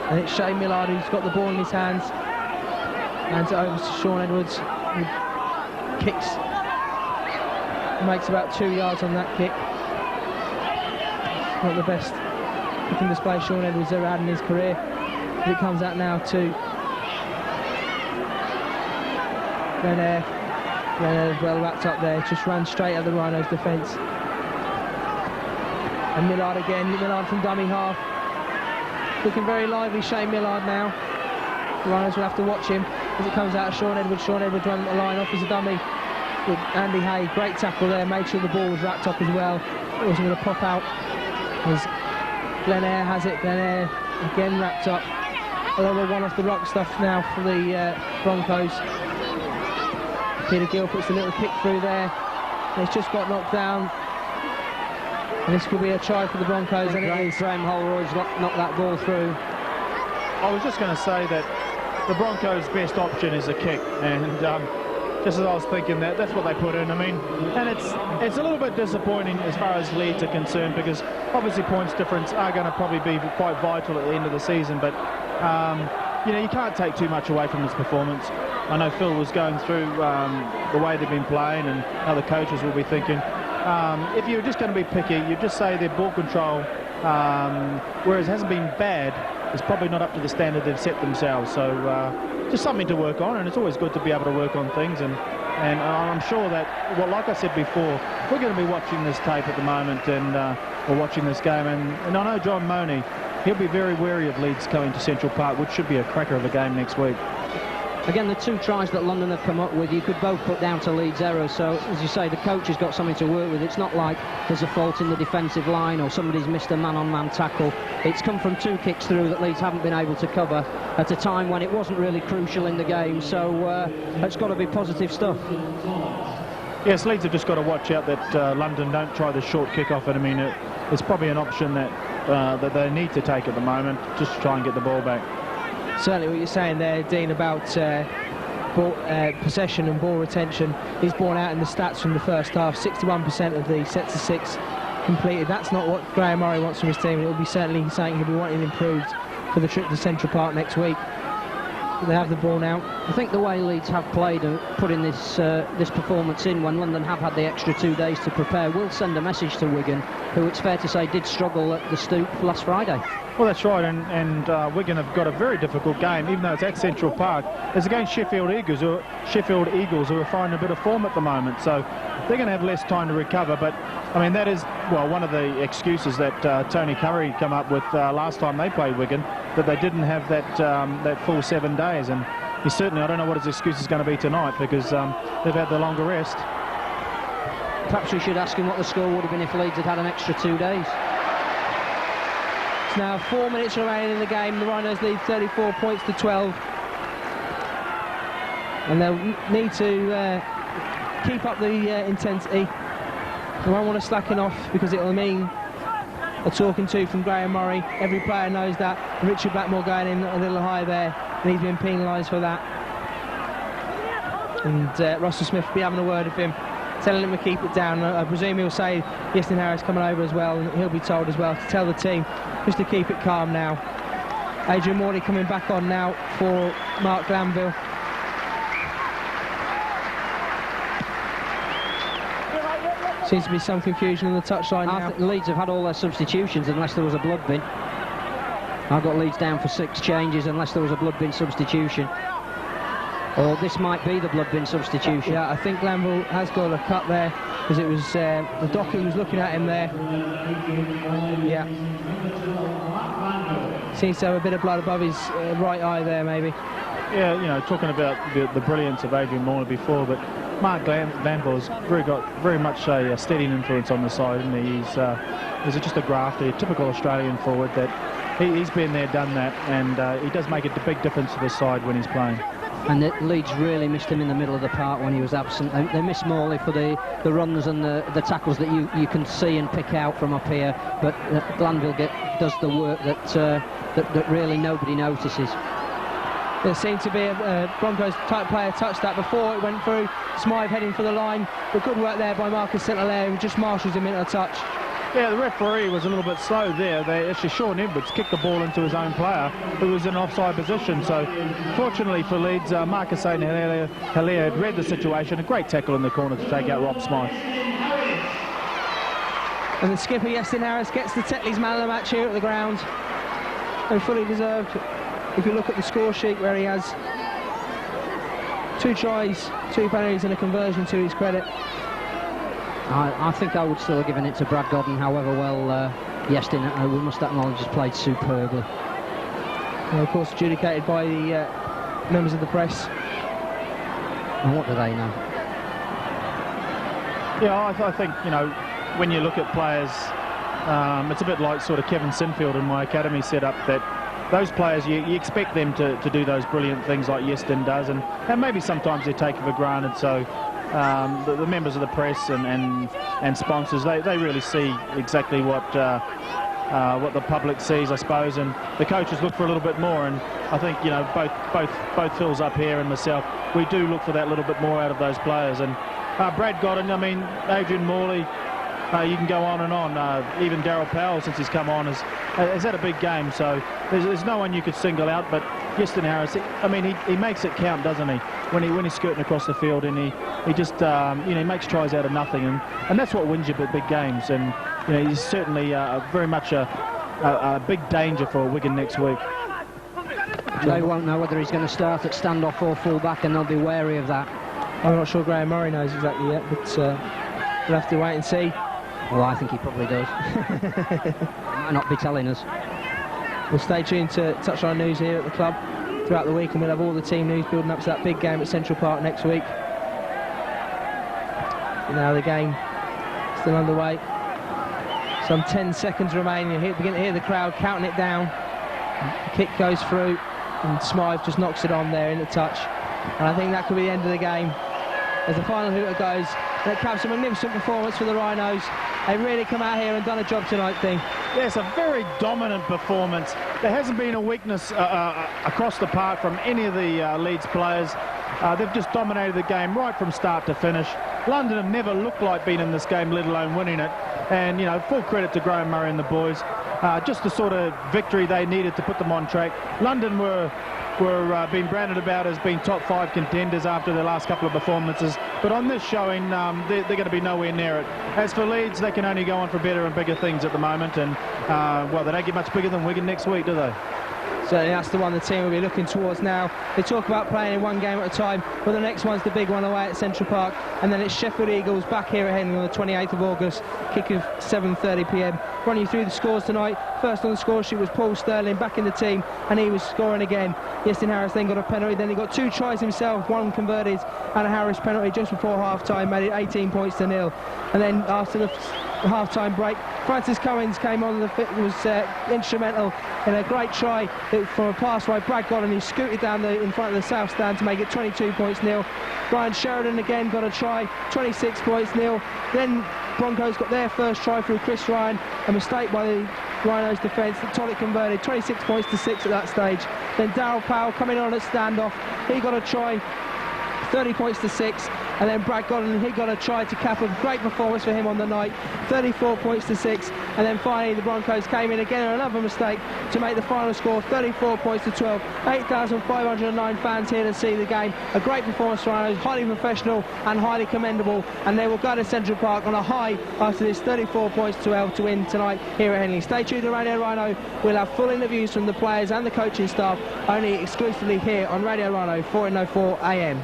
And it's Shane Millard who's got the ball in his hands. Hands it over to Sean Edwards, who kicks. Makes about 2 yards on that kick. Not the best kicking display Sean Edwards ever had in his career. But it comes out now to Glenn Eyre. Glenn Eyre well wrapped up there, just ran straight at the Rhinos' defence. And Millard again, Millard from dummy half. Looking very lively, Shane Millard now. The Rhinos will have to watch him as it comes out of Sean Edwards. Sean Edwards running the line off as a dummy with Andy Hay. Great tackle there, made sure the ball was wrapped up as well. It wasn't going to pop out as Glenn Eyre has it. Glenn Eyre again wrapped up. Another one off the rock stuff now for the Broncos. Peter Gill puts a little kick through there. It's just got knocked down. And this could be a try for the Broncos, and it is. Graham Holroyd's knocked that ball through. I was just going to say that the Broncos' best option is a kick, and just as I was thinking that's what they put in. I mean, and it's a little bit disappointing as far as Leeds are concerned, because obviously points difference are going to probably be quite vital at the end of the season, but you know, you can't take too much away from this performance. I know Phil was going through the way they've been playing and how the coaches will be thinking. If you're just going to be picky, you just say their ball control, whereas it hasn't been bad, it's probably not up to the standard they've set themselves. So just something to work on, and it's always good to be able to work on things. And I'm sure that, well, like I said before, we're going to be watching this tape at the moment, and we're watching this game. And I know John Money, he'll be very wary of Leeds coming to Central Park, which should be a cracker of a game next week. Again, the 2 tries that London have come up with, you could both put down to Leeds' errors. So, as you say, the coach has got something to work with. It's not like there's a fault in the defensive line or somebody's missed a man-on-man tackle. It's come from 2 kicks through that Leeds haven't been able to cover at a time when it wasn't really crucial in the game. So, it's got to be positive stuff. Yes, Leeds have just got to watch out that London don't try the short kick-off. And I mean, it's probably an option that they need to take at the moment, just to try and get the ball back. Certainly what you're saying there, Dean, about possession and ball retention is borne out in the stats from the first half. 61% of the sets of 6 completed. That's not what Graham Murray wants from his team. It will be certainly something he'll be wanting improved for the trip to Central Park next week. They have the ball now. I think the way Leeds have played and putting this performance in when London have had the extra 2 days to prepare will send a message to Wigan, who it's fair to say did struggle at the Stoop last Friday. Well, that's right, and Wigan have got a very difficult game, even though it's at Central Park. It's against Sheffield Eagles, who are finding a bit of form at the moment, so they're going to have less time to recover. But I mean, that is, well, one of the excuses that Tony Curry come up with last time they played Wigan, that they didn't have that full 7 days, and he certainly, I don't know what his excuse is going to be tonight, because they've had the longer rest. Perhaps we should ask him what the score would have been if Leeds had had an extra 2 days. It's now 4 minutes remaining in the game. The Rhinos lead 34 points to 12. And they'll need to keep up the intensity. They won't want to slacken off, because it will mean a talking to from Graham Murray. Every player knows that. Richard Blackmore going in a little high there, and he's been penalised for that. And Russell Smith will be having a word with him, telling him to keep it down. I presume he'll say Yestin Harris coming over as well, and he'll be told as well to tell the team just to keep it calm now. Adrian Morley coming back on now for Mark Glanville. Seems to be some confusion on the touchline now. I think Leeds have had all their substitutions unless there was a blood bin. I've got Leeds down for 6 changes unless there was a blood bin substitution. Or this might be the blood bin substitution. Yeah, I think Glanville has got a cut there, because it was the doctor who was looking at him there. Yeah. Seems to have a bit of blood above his right eye there, maybe. Yeah, you know, talking about the brilliance of Adrian Morley before, but Mark Glanville's got very much a steadying influence on the side, and he's just a grafter, a typical Australian forward that he's been there, done that, and he does make a big difference to the side when he's playing. And Leeds really missed him in the middle of the park when he was absent. They missed Morley for the runs and the tackles that you can see and pick out from up here, but Glanville does the work that really nobody notices. There seemed to be a Broncos type player touched that before it went through. Smythe heading for the line, but good work there by Marcus St-Hilaire, who just marshals him into a touch. Yeah, the referee was a little bit slow there. Actually, Sean Edwards kicked the ball into his own player, who was in offside position. So, fortunately for Leeds, Marcus St-Hilaire had read the situation. A great tackle in the corner to take out Rob Smythe. And the skipper, Yestin Harris, gets the Tetley's man of the match here at the ground. And fully deserved. If you look at the score sheet, where he has 2 tries, 2 penalties and a conversion to his credit. I think I would still have given it to Brad Godden, however well Yestin, we must acknowledge, has played superbly. And of course adjudicated by the members of the press. And what do they know? Yeah, I think, you know, when you look at players, it's a bit like sort of Kevin Sinfield in my academy setup, that those players, you expect them to do those brilliant things like Yestin does, and maybe sometimes they take it for granted. So the members of the press and sponsors, they really see exactly what the public sees, I suppose, and the coaches look for a little bit more. And I think, you know, both Phil's up here and myself, we do look for that little bit more out of those players. And Brad Godden, I mean, Adrian Morley, you can go on and on. Even Darryl Powell, since he's come on, has had a big game. So there's no one you could single out. But Justin Harris, he makes it count, doesn't he? When he's skirting across the field, and he just he makes tries out of nothing, and that's what wins you big games. And he's certainly very much a big danger for Wigan next week. They won't know whether he's going to start at standoff or full back, and they'll be wary of that. I'm not sure Graham Murray knows exactly yet, but we'll have to wait and see. Well, I think he probably does. Might not be telling us. We'll stay tuned to Touchline News here at the club throughout the week, and we'll have all the team news building up to that big game at Central Park next week. Now the game still underway. Some 10 seconds remaining. You begin to hear the crowd counting it down. The kick goes through, and Smythe just knocks it on there in the touch. And I think that could be the end of the game. As the final hooter goes, that caps a magnificent performance for the Rhinos. They've really come out here and done a job tonight, Dean. Yes, a very dominant performance. There hasn't been a weakness across the park from any of the Leeds players. They've just dominated the game right from start to finish. London have never looked like being in this game, let alone winning it. And, full credit to Graham Murray and the boys. Just the sort of victory they needed to put them on track. London were being branded about as being top 5 contenders after their last couple of performances, but on this showing they're going to be nowhere near it. As for Leeds, they can only go on for better and bigger things at the moment, and well, they don't get much bigger than Wigan next week, do they? Certainly that's the one the team will be looking towards now. They talk about playing in one game at a time, but the next one's the big one away at Central Park, and then it's Sheffield Eagles back here at Henley on the 28th of August, kick of 7:30 p.m. Run you through the scores tonight. First on the score sheet was Paul Sterling back in the team, and he was scoring again. Justin Harris then got a penalty, then he got 2 tries himself, 1 converted, and a Harris penalty just before half-time, made it 18 points to 0. And then after the half-time break, Francis Cummins came on, was instrumental in a great try from a pass by Brad Godden. He scooted down in front of the south stand to make it 22 points 0. Brian Sheridan again got a try, 26 points 0. Then Broncos got their first try through Chris Ryan, a mistake by the Rhinos defence that Tollitt converted, 26 points to 6 at that stage. Then Darryl Powell coming on at standoff, he got a try, 30 points to 6, and then Brad Godden, he got a try to cap a great performance for him on the night, 34 points to 6, and then finally the Broncos came in again on another mistake to make the final score 34 points to 12. 8,509 fans here to see the game. A great performance for Rhinos, highly professional and highly commendable, and they will go to Central Park on a high after this 34 points to 12 to win tonight here at Henley. Stay tuned to Radio Rhino. We'll have full interviews from the players and the coaching staff, only exclusively here on Radio Rhino 1404 AM.